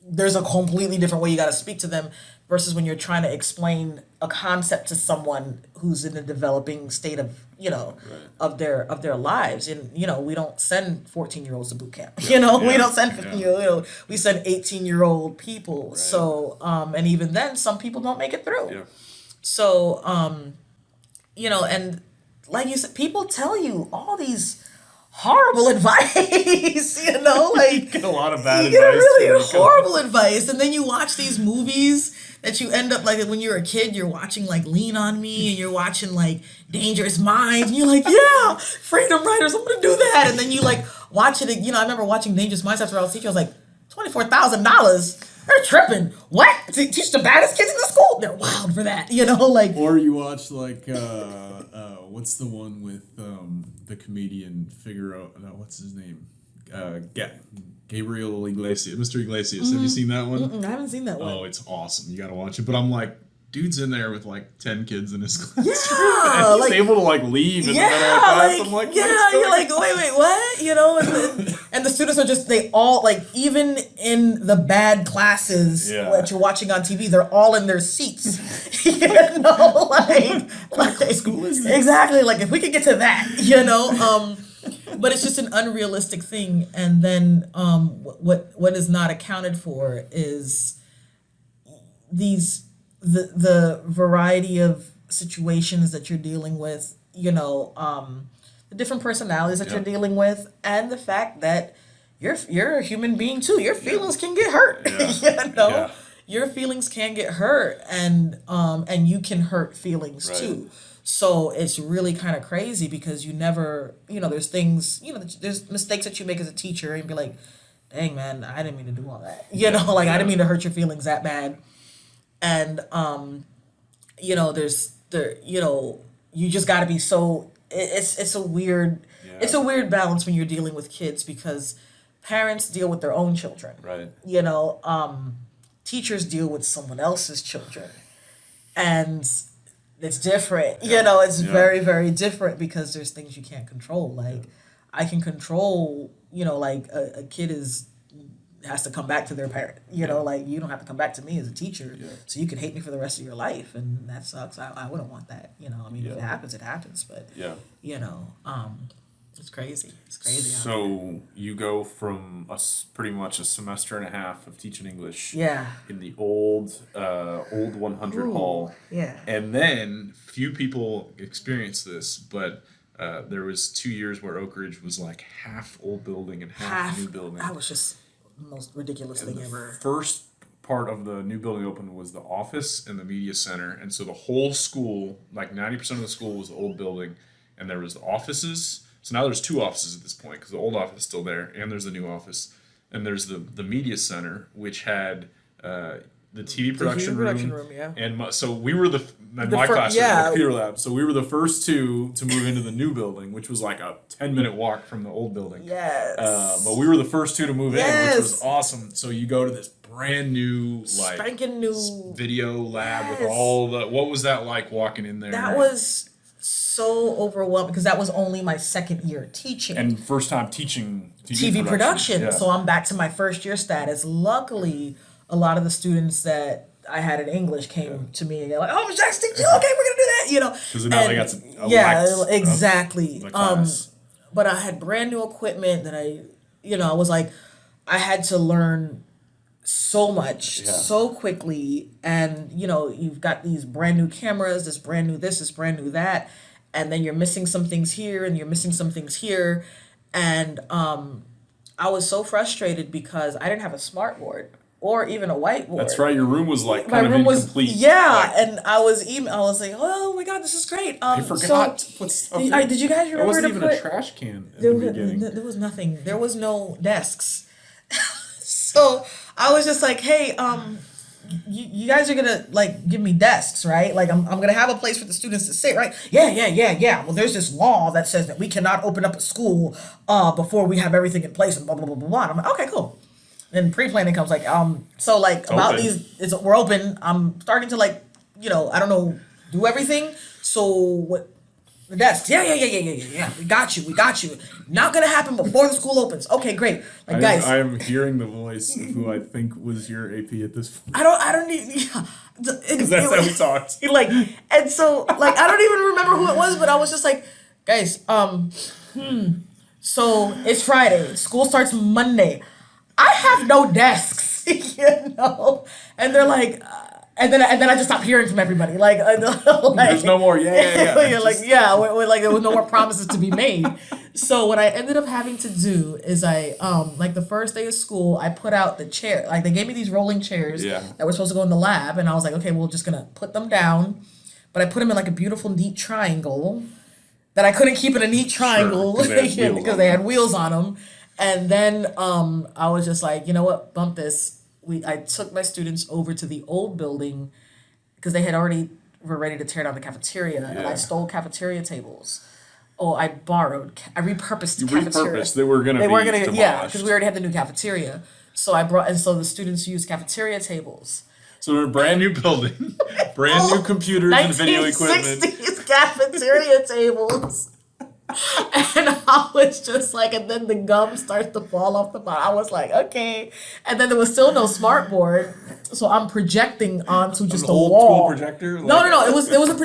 there's a completely different way you got to speak to them, versus when you're trying to explain a concept to someone who's in a developing state of, you know, of their lives. And, you know, we don't send 14-year-olds to boot camp. You know, we don't send 15-year-olds. We send 18-year-old people. Right. So, and even then, some people don't make it through. Yeah. So, you know, and like you said, people tell you all these horrible advice, you know, like you get a lot of bad advice. You get really horrible advice, and then you watch these movies that you end up, like, when you're a kid, you're watching like Lean on Me, and you're watching like Dangerous Minds, and you're like, yeah, Freedom Riders, I'm gonna do that. And then you like watch it, you know, I remember watching Dangerous Minds after I was teaching. I was like, $24,000. They're tripping. What? To teach the baddest kids in the school? They're wild for that, you know, like. Or you watch like what's the one with the comedian Figaro? No, what's his name? Gabriel Iglesias, Mr. Iglesias. Have you seen that one? I haven't seen that one. Oh, it's awesome. You gotta watch it. But I'm like, dude's in there with like 10 kids in his class. Yeah, and he's able to like leave in the middle of class. I'm like, you're like, wait, what? You know, and the students are just, they all, like, even in the bad classes that you're watching on TV, they're all in their seats. You know, like what school is this? Exactly. Like, if we could get to that, you know, but it's just an unrealistic thing. And then what is not accounted for is the variety of situations that you're dealing with, you know, the different personalities that you're dealing with, and the fact that you're a human being too. Your feelings can get hurt. You know, your feelings can get hurt, and you can hurt feelings too. So it's really kind of crazy, because you never, you know, there's things, you know, there's mistakes that you make as a teacher, and be like, dang, man, I didn't mean to do all that. You know, like, I didn't mean to hurt your feelings that bad. And, you know, there's you just got to be so. It's a weird. Yeah. It's a weird balance when you're dealing with kids because parents deal with their own children. Right. Teachers deal with someone else's children, and it's different. It's very, very different because there's things you can't control. Like I can control, like a kid has to come back to their parent. Like you don't have to come back to me as a teacher, so you can hate me for the rest of your life, and that sucks. I wouldn't want that. If it happens, it happens. But it's crazy. It's crazy. So you go from pretty much a semester and a half of teaching English. Yeah. In the old 100 hall. Yeah. And then few people experience this, but there was 2 years where Oak Ridge was like half old building and half new building. That was just the most ridiculous thing ever. First part of the new building opened was the office and the media center, and so the whole school, like 90% of the school, was the old building, and there was the offices. So now there's 2 offices at this point because the old office is still there, and there's the new office, and there's the media center, which had the TV production room, yeah. And so we were my class was the computer lab. So we were the first 2 to move into the new building, which was like a 10-minute walk from the old building. Yes. But we were the first 2 to move in, which was awesome. So you go to this brand new, like spanking new video lab with all the. What was that like walking in there? That was so overwhelmed because that was only my second year teaching and first time teaching TV production. So I'm back to my first year status. Luckily, a lot of the students that I had in English came to me and they're like, "Oh, Miss Jackson, okay, we're gonna do that," Because now they got exactly. But I had brand new equipment that I was like, I had to learn so much so quickly, and you've got these brand new cameras, this brand new this brand new that, and then you're missing some things here and you're missing some things here, and I was so frustrated because I didn't have a smart board or even a whiteboard. That's right. Your room was like kind of incomplete. And I was like, oh my god, this is great. I forgot to put stuff in. Did you guys remember? There wasn't even a trash can at the beginning. There was nothing. There was no desks. So I was just like, hey, you guys are gonna like give me desks, right? Like I'm gonna have a place for the students to sit, right? Yeah. Well, there's this law that says that we cannot open up a school before we have everything in place and blah blah blah blah blah. I'm like, okay, cool. And pre-planning comes like, so like about these, we're open. I'm starting to like, I don't know, do everything. So what? The desks. Yeah. We got you. Not gonna happen before the school opens. Okay, great. Like guys, I am hearing the voice of who I think was your AP at this point. I don't need. Yeah, because that's how we talked. And so like I don't even remember who it was, but I was just like, guys, so it's Friday. School starts Monday. I have no desks, and they're like, and then I just stopped hearing from everybody. Like there's no more. Yeah. There was no more promises to be made. So what I ended up having to do is I like the first day of school, I put out the chair. Like they gave me these rolling chairs that were supposed to go in the lab, and I was like, okay, we're just gonna put them down, but I put them in like a beautiful neat triangle that I couldn't keep in a neat triangle because they had wheels on them. And then I was just like, you know what, bump this. I took my students over to the old building because they were ready to tear down the cafeteria, and I stole cafeteria tables. Oh, I repurposed the cafeteria. They were gonna demolished. Because we already had the new cafeteria. So so the students used cafeteria tables. So in a brand new building, brand new computers and video equipment. 1960s cafeteria tables. And I was just like, and then the gum starts to fall off the bottom. I was like, okay. And then there was still no smart board, so I'm projecting onto just a old wall. School projector? No.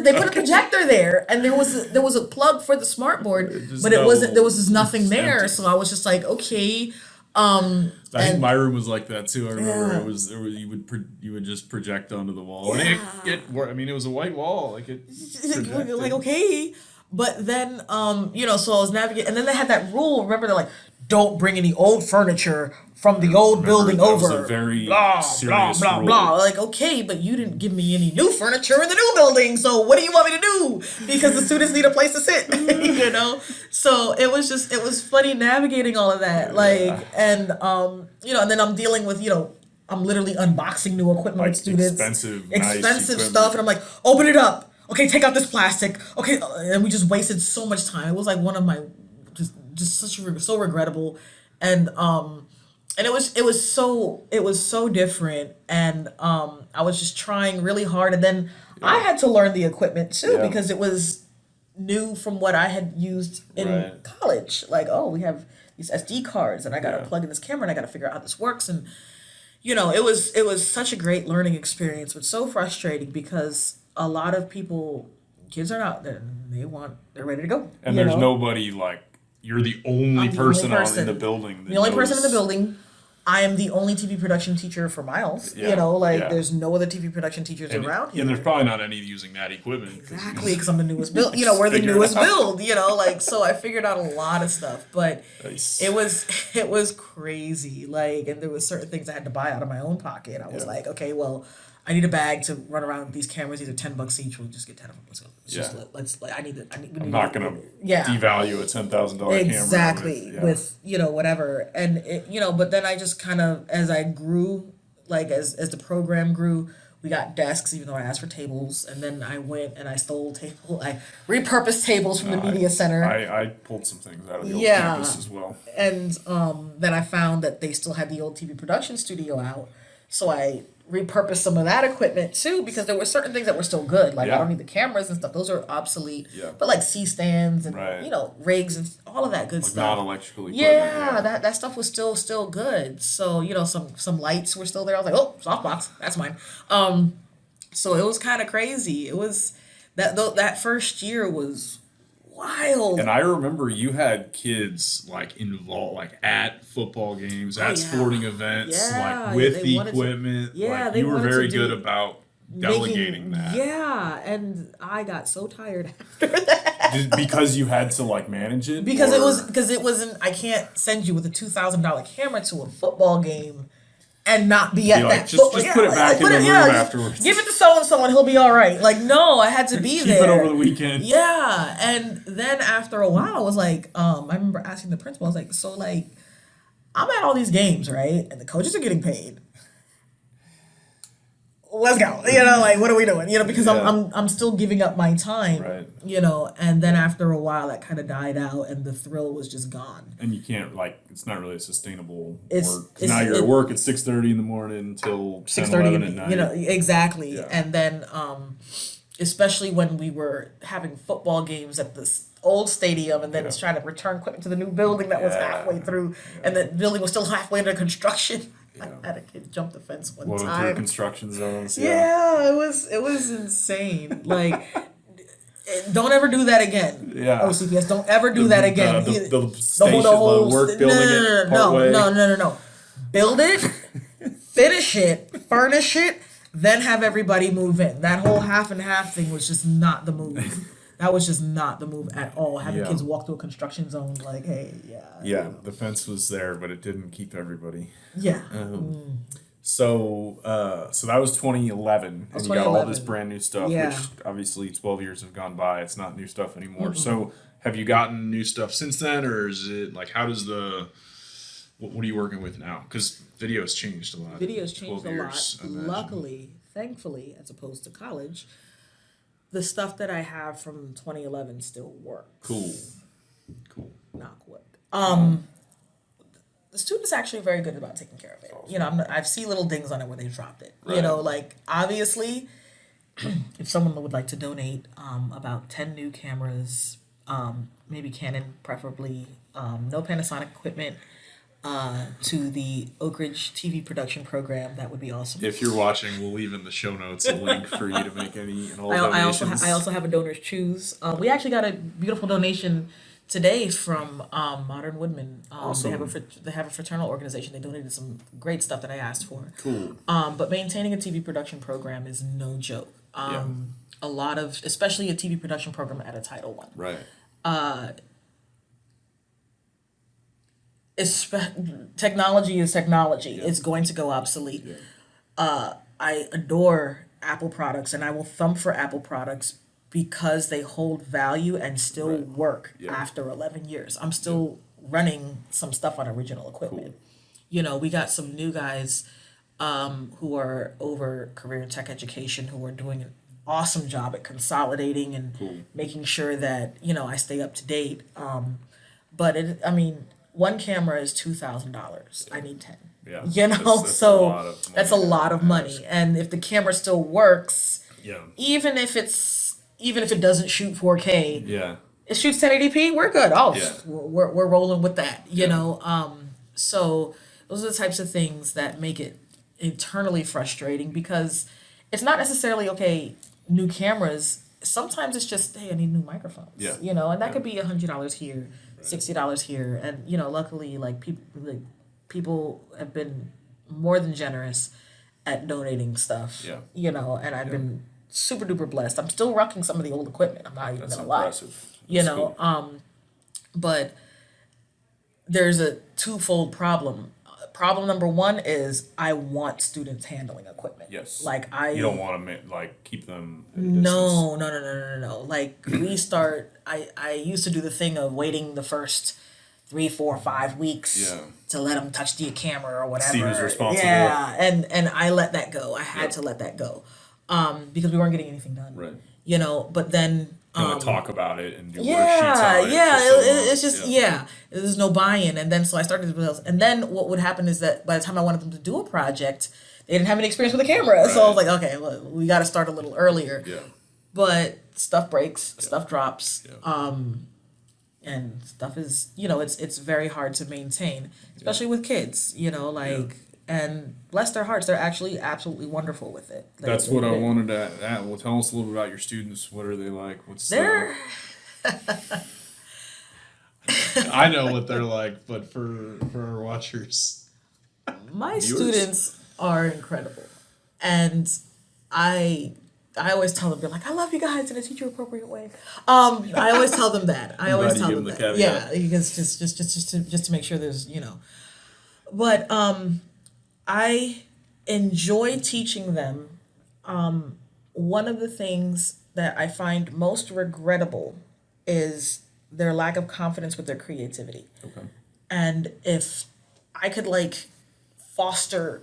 They put a projector there, and there was a plug for the smart board, but it wasn't. There was just nothing there. Empty. So I was just like, okay. I think my room was like that too. I remember it was you would just project onto the wall, and it was a white wall, like okay. But then, so I was navigating, and then they had that rule. Remember, they're like, don't bring any old furniture from the old building over. That was a very serious rule. Like, okay, but you didn't give me any new furniture in the new building, so what do you want me to do? Because the students need a place to sit, So it was funny navigating all of that, and then I'm dealing with, I'm literally unboxing new equipment with students. Expensive stuff, and I'm like, open it up. okay, take out this plastic. Okay, and we just wasted so much time. It was like one of my just so regrettable, and it was so different, and I was just trying really hard, and then I had to learn the equipment too Yeah. because it was new from what I had used in Right. college. Like, oh, we have these SD cards, and I got to Yeah. plug in this camera, and I got to figure out how this works, and it was such a great learning experience, but so frustrating because a lot of people, kids are out there, and they're ready to go. And you there's know? nobody like you're the only I'm the person, only person. in the building. That The only person in the knows- building. I am the only TV production teacher for miles. Yeah, yeah. There's no other TV production teachers around here. And there's probably not any using that equipment. Exactly, because I'm the newest build. We're the Figure it newest out. build. So I figured out a lot of stuff, but Nice. it was crazy. And there was certain things I had to buy out of my own pocket. I was Yeah. like, okay, well, I need a bag to run around with these cameras. These are $10 each. We'll just get 10 of them. Let's go. I'm not gonna Yeah. devalue a $10,000 camera. Exactly with whatever, and but then I just kind of, as I grew, as the program grew, we got desks, even though I asked for tables, and then I went and I repurposed tables from the media center. I pulled some things out of the old Yeah. campus as well. And then I found that they still had the old TV production studio out, so I repurposed some of that equipment too, because there were certain things that were still good. I Yeah. don't need the cameras and stuff; those are obsolete. Yeah. But C stands and Right. Rigs and all of that good stuff. Non-electrical equipment. Yeah, that stuff was still good. So some lights were still there. I was like, oh, softbox, that's mine. So it was kind of crazy. It was that first year was wild. And I remember you had kids involved at football games, at yeah. sporting events, Yeah, with they the wanted to- equipment. yeah, they you were wanted to very do- good about delegating that. Yeah, and I got so tired after that. Because you had to manage it. Because or- it wasn't. I can't send you with a $2,000 camera to a football game and not be at that. just put it back in the room just afterwards. Give it to so and he'll be all right. No, I had to be Keep there. it over the weekend. Yeah, and then after a while, I was like, I remember asking the principal, I was like, so I'm at all these games, right? And the coaches are getting paid. Let's go. What are we doing? Because Yeah. I'm still giving up my time. Right. And then after a while that kind of died out and the thrill was just gone. And you can't it's not really a sustainable It's- work. 'Cause it's- now you're it- at work at 6:30 in the morning until 10, 6:30 11 at night. Exactly. Yeah. And then especially when we were having football games at this old stadium and then it's trying to return equipment to the new building that was Yeah. halfway through and the building was still halfway into construction. I had a kid jump the fence one Blowing through time. construction zones. Yeah, it was insane. Don't ever do that again. Yeah. OCPS, don't ever do that again. The station, the work building it partway. No. Build it, finish it, furnish it, then have everybody move in. That whole half and half thing was just not the move. That was just not the move at all. Having Yeah. kids walk through a construction zone, hey, Yeah, the fence was there, but it didn't keep everybody. yeah. So that was 2011, and you got all this 2011. brand new stuff, Yeah. which obviously 12 years have gone by. It's not new stuff anymore. So have you gotten new stuff since then, or is it how does what are you working with now? Because video's changed a lot. Videos 12 changed a years, lot. I imagine. Luckily, thankfully, as opposed to college, the stuff that I have from 2011 still works. Cool. Knock wood. The students actually very good about taking care of it. I see little dings on it where they dropped it. Right. Obviously, if someone would like to donate about 10 new cameras, maybe Canon preferably, no Panasonic equipment, to the Oak Ridge TV production program, that would be awesome. If you're watching, we'll leave in the show notes a link for you to make any and all I donations. also have a donors choose. We actually got a beautiful donation today from Modern Woodmen. Awesome. They have a fraternal organization. They donated some great stuff that I asked for. Cool. But maintaining a TV production program is no joke. A lot of, especially a TV production program at a Title I. Right. Technology is technology. Yeah. It's going to go obsolete. Yeah. I adore Apple products, and I will thump for Apple products because they hold value and still Right. work Yeah. after 11 years. I'm still running some stuff on original equipment. We got some new guys who are over career tech education who are doing awesome job at consolidating and Cool. making sure that, I stay up to date. But I mean, one camera is $2,000. I need 10. Yeah. That's So a lot of money that's a to lot of money. ask. And if the camera still works, Yeah. even if it doesn't shoot 4K, Yeah. it shoots 1080p, we're good. Oh, Yeah. we're rolling with that, you Yeah. know. So those are the types of things that make it eternally frustrating because it's not necessarily okay. New cameras. Sometimes it's just, hey, I need new microphones. Yeah. And that Yeah. could be $100 here, $60 here, and luckily, like people have been more than generous at donating stuff. Yeah. And I've been super duper blessed. I'm still rocking some of the old equipment. I'm not even That's gonna lie. impressive. You That's know, cool. but there's a twofold problem. Problem number one is I want students handling equipment. Yes. Like You don't want to keep them at a no. Like I used to do the thing of waiting the first 3, 4, 5 weeks Yeah. to let them touch the camera or whatever. See who's responsible. Yeah, and I let that go. I had to let that go, because we weren't getting anything done. Right. But then. You want to talk about it and do worksheets Yeah, on it. yeah. for so long. It's just there's no buy-in, and then so I started to else. And then what would happen is that by the time I wanted them to do a project, they didn't have any experience with a camera, so I was like, okay, well, we got to start a little earlier. Yeah. But stuff breaks, stuff drops, Yeah. and stuff is it's very hard to maintain, especially with kids. And bless their hearts, they're actually absolutely wonderful with it. That's what I wanted to add. Well, tell us a little bit about your students. What are they like? They're I know what they're like, but for our watchers, my viewers. students are incredible, and I always tell them, they're like, I love you guys in a teacher appropriate way. I always tell them that. I always glad you tell give them them that. the caveat. Yeah, because just to make sure there's But I enjoy teaching them. One of the things that I find most regrettable is their lack of confidence with their creativity. Okay. And if I could foster,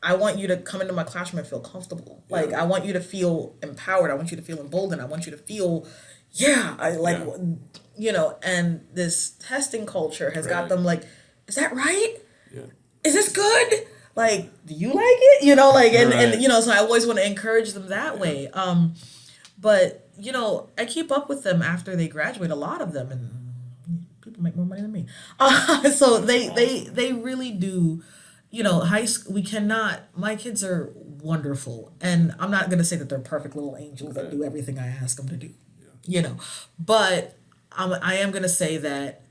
I want you to come into my classroom and feel comfortable. I want you to feel empowered. I want you to feel emboldened. I want you to feel, and this testing culture has got them is that right? Yeah. Is this good? Do you like it? And so I always want to encourage them that way. But I keep up with them after they graduate, a lot of them, and people make more money than me. So they really do, high school, my kids are wonderful, and I'm not going to say that they're perfect little angels that do everything I ask them to do, but I am going to say that,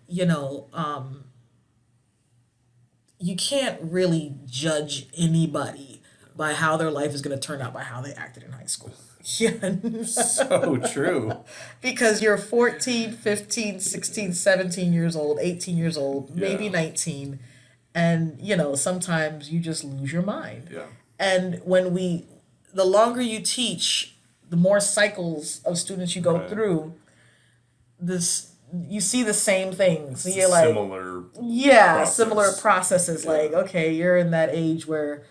you can't really judge anybody by how their life is going to turn out by how they acted in high school. Yeah. So true. Because you're 14, 15, 16, 17 years old, 18 years old, maybe 19, and sometimes you just lose your mind. Yeah. And the longer you teach, the more cycles of students you go through, you see the same things. So you're similar. Similar processes. Yeah. Okay, you're in that age where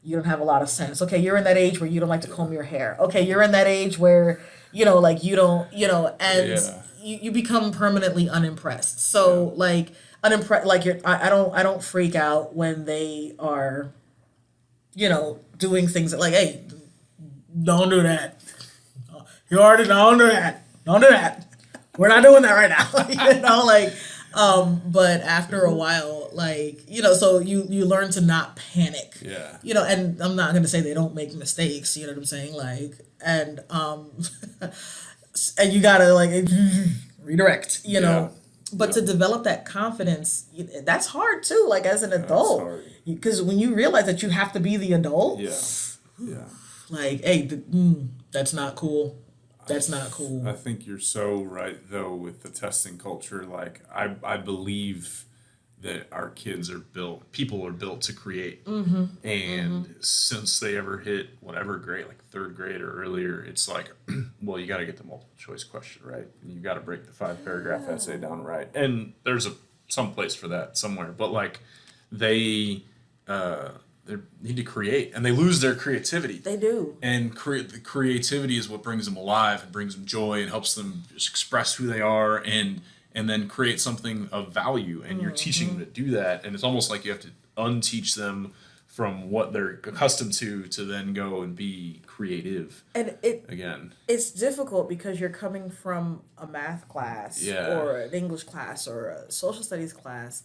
you don't have a lot of sense. Okay, you're in that age where you don't like to comb your hair. Okay, you're in that age where you don't, and you become permanently unimpressed. So unimpressed. I don't freak out when they are, doing things that hey, don't do that. You already don't do that. Don't do that. We're not doing that right now. But after a while, so you learn to not panic. Yeah. And I'm not gonna say they don't make mistakes, you know what I'm saying? And and you gotta redirect, But to develop that confidence, that's hard too, as an adult. Because when you realize that you have to be the adult. Yeah. Hey, that's not cool. That's not cool. I think you're so right though with the testing culture. I believe that our kids people are built to create. Mm-hmm. And since they ever hit whatever grade, third grade or earlier, it's well, you got to get the multiple choice question right. And you got to break the 5-paragraph essay down right. And there's some place for that somewhere. But they they need to create, and they lose their creativity. They do. And the creativity is what brings them alive and brings them joy and helps them just express who they are and then create something of value. And you're teaching them to do that. And it's almost like you have to unteach them from what they're accustomed to then go and be creative. And it's difficult because you're coming from a math class or an English class or a social studies class.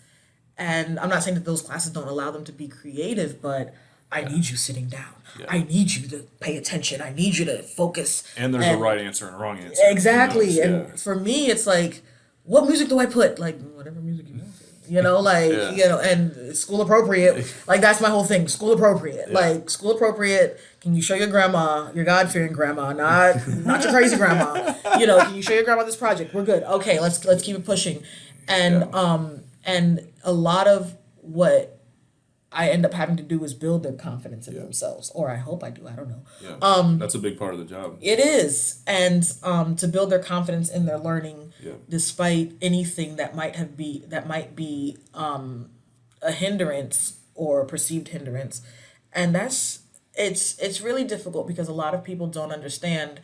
And I'm not saying that those classes don't allow them to be creative, but I need you sitting down. Yeah. I need you to pay attention. I need you to focus. And there's a right answer and a wrong answer. Exactly. And for me, it's like, what music do I put? Like, whatever music you want to. You know, like, and school appropriate. Like, that's my whole thing. School appropriate. Yeah. Like, school appropriate. Can you show your grandma, your God-fearing grandma, not your crazy grandma. You know, can you show your grandma this project? We're good. Okay, let's keep it pushing. And and a lot of what I end up having to do is build their confidence in themselves, or I hope I do. I don't know. Yeah, that's a big part of the job. It is, and to build their confidence in their learning, despite anything that might be a hindrance or a perceived hindrance, and it's really difficult because a lot of people don't understand.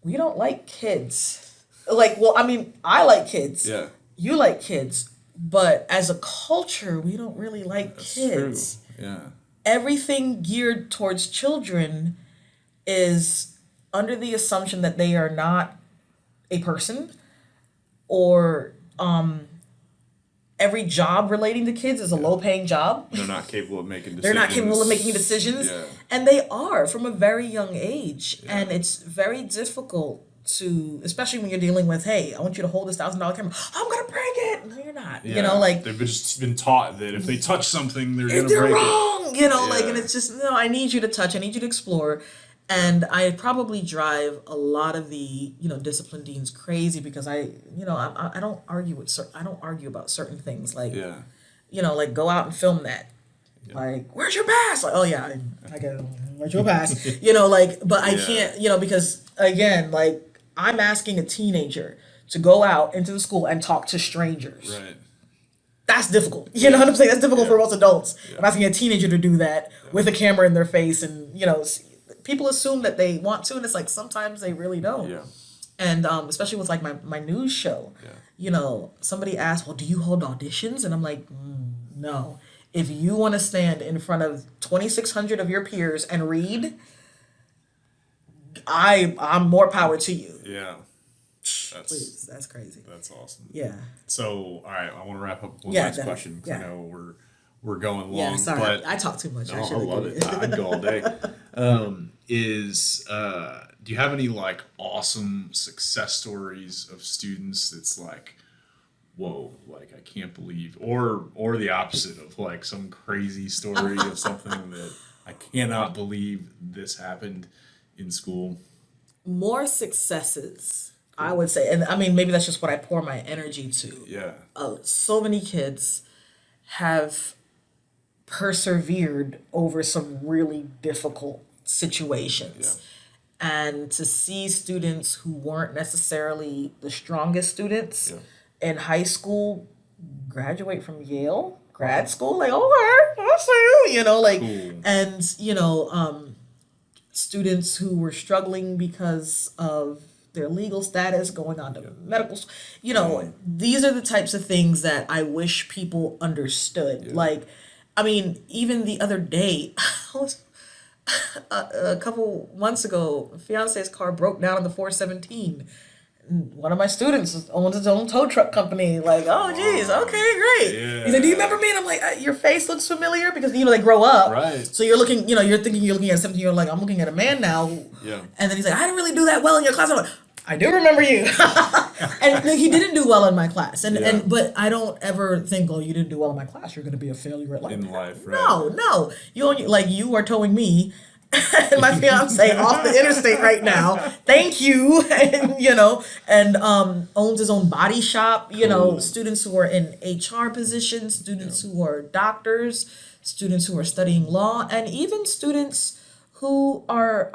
We don't like kids. Like, well, I mean, I like kids. Yeah. You like kids, but as a culture, we don't really like kids. True. Yeah. Everything geared towards children is under the assumption that they are not a person, or every job relating to kids is a low-paying job. They're not capable of making decisions. They're not capable of making decisions. Yeah. And they are from a very young age. Yeah. And it's very difficult to, especially when you're dealing with, hey, I want you to hold this $1,000 camera. I'm gonna break it. No, you're not. Yeah. You know, like they've just been taught that if they touch something, they're gonna break wrong. It. You know, like, and it's just no. I need you to touch. I need you to explore. And I probably drive a lot of the discipline deans crazy because I don't argue about certain things like like go out and film that. Yeah. Like, where's your pass? Like, oh yeah, I gotta where's your pass? But I can't, because again, like, I'm asking a teenager to go out into the school and talk to strangers. Right. That's difficult. You know what I'm saying? That's difficult for most adults. Yeah. I'm asking a teenager to do that with a camera in their face, and people assume that they want to, and it's like sometimes they really don't. Yeah. And especially with like my news show, somebody asked, well, do you hold auditions? And I'm like, no. If you want to stand in front of 2,600 of your peers and read, I'm more power to you. Yeah. Please, that's crazy. That's awesome. Yeah. So, all right, I want to wrap up with one last question because I know we're going long. Yeah, sorry, but I talk too much. No, I love it. I'd go all day. Do you have any like awesome success stories of students that's like, whoa, like I can't believe, or the opposite of like some crazy story of something that I cannot believe this happened in school? More successes, I would say. And I mean, maybe that's just what I pour my energy to. Yeah. So many kids have persevered over some really difficult situations. Yeah. And to see students who weren't necessarily the strongest students in high school graduate from Yale grad school, like, I see you, like, cool. And, students who were struggling because of their legal status, going on to medical school, these are the types of things that I wish people understood. Yeah. Like, I mean, even the other day, a couple months ago, my fiance's car broke down on the 417. One of my students owns his own tow truck company. Like, oh, geez, okay, great. Yeah. He's like, do you remember me? And I'm like, your face looks familiar because, they grow up. Right. So you're looking, you're thinking you're looking at 17-year-old, like, I'm looking at a man now. Yeah. And then he's like, I didn't really do that well in your class. I'm like, I do remember you. And he didn't do well in my class. But I don't ever think, oh, you didn't do well in my class, you're going to be a failure at life. In life, right? No. You are towing me and my fiance off the interstate right now. Thank you. And owns his own body shop. Cool. Students who are in HR positions, students who are doctors, students who are studying law, and even students who are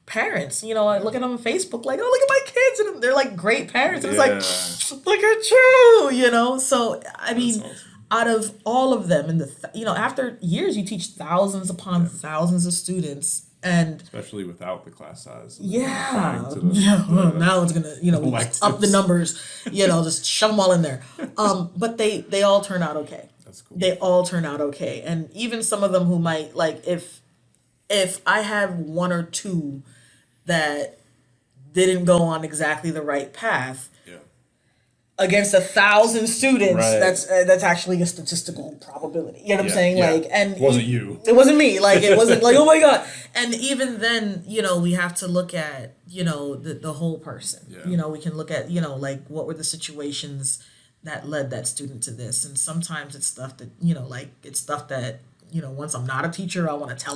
parents. I look at them on Facebook, like, oh, look at my kids, and they're like great parents. And it's like, look at you. So I mean, awesome. out of all of them, and after years, you teach thousands upon thousands of students, and especially without the class size. Now it's gonna just up the numbers, just shove them all in there. But they all turn out okay. That's cool. They all turn out okay, and even some of them who might like if I have one or two that didn't go on exactly the right path. Against 1,000 students, that's actually a statistical probability. You know what I'm saying? Like, and it wasn't you. It wasn't me. Like, it wasn't like, oh my god. And even then, we have to look at the whole person. Yeah. We can look at like what were the situations that led that student to this, and sometimes it's stuff that it's stuff that once I'm not a teacher, I want to tell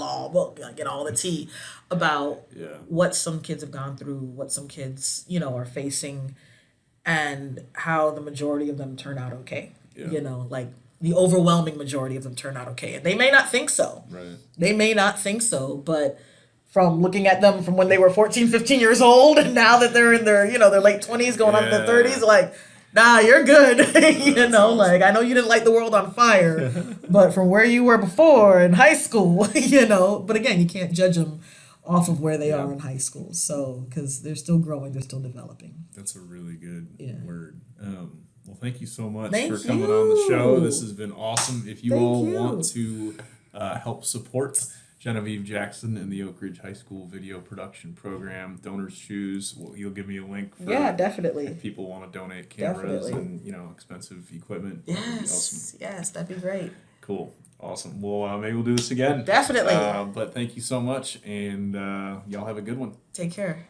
get all the tea about what some kids have gone through, what some kids are facing. And how the majority of them turn out okay. Like the overwhelming majority of them turn out okay. And they may not think so. Right. They may not think so, but from looking at them from when they were 14, 15 years old, and now that they're in their, their late 20s going on to their 30s, like, nah, you're good. Awesome. Like, I know you didn't light the world on fire, but from where you were before in high school, but again, you can't judge them off of where they are in high school. So, because they're still growing, they're still developing. That's a really good word. Well, thank you so much Thank for coming on the show. This has been awesome. If you want to help support Jenevieve Jackson and the Oak Ridge High School video production program, Donors Choose, you'll give me a link for definitely. If people want to donate cameras and expensive equipment. Yes, that'd be awesome. Yes, that'd be great. Cool. Awesome. Well, maybe we'll do this again. Definitely. But thank you so much, and y'all have a good one. Take care.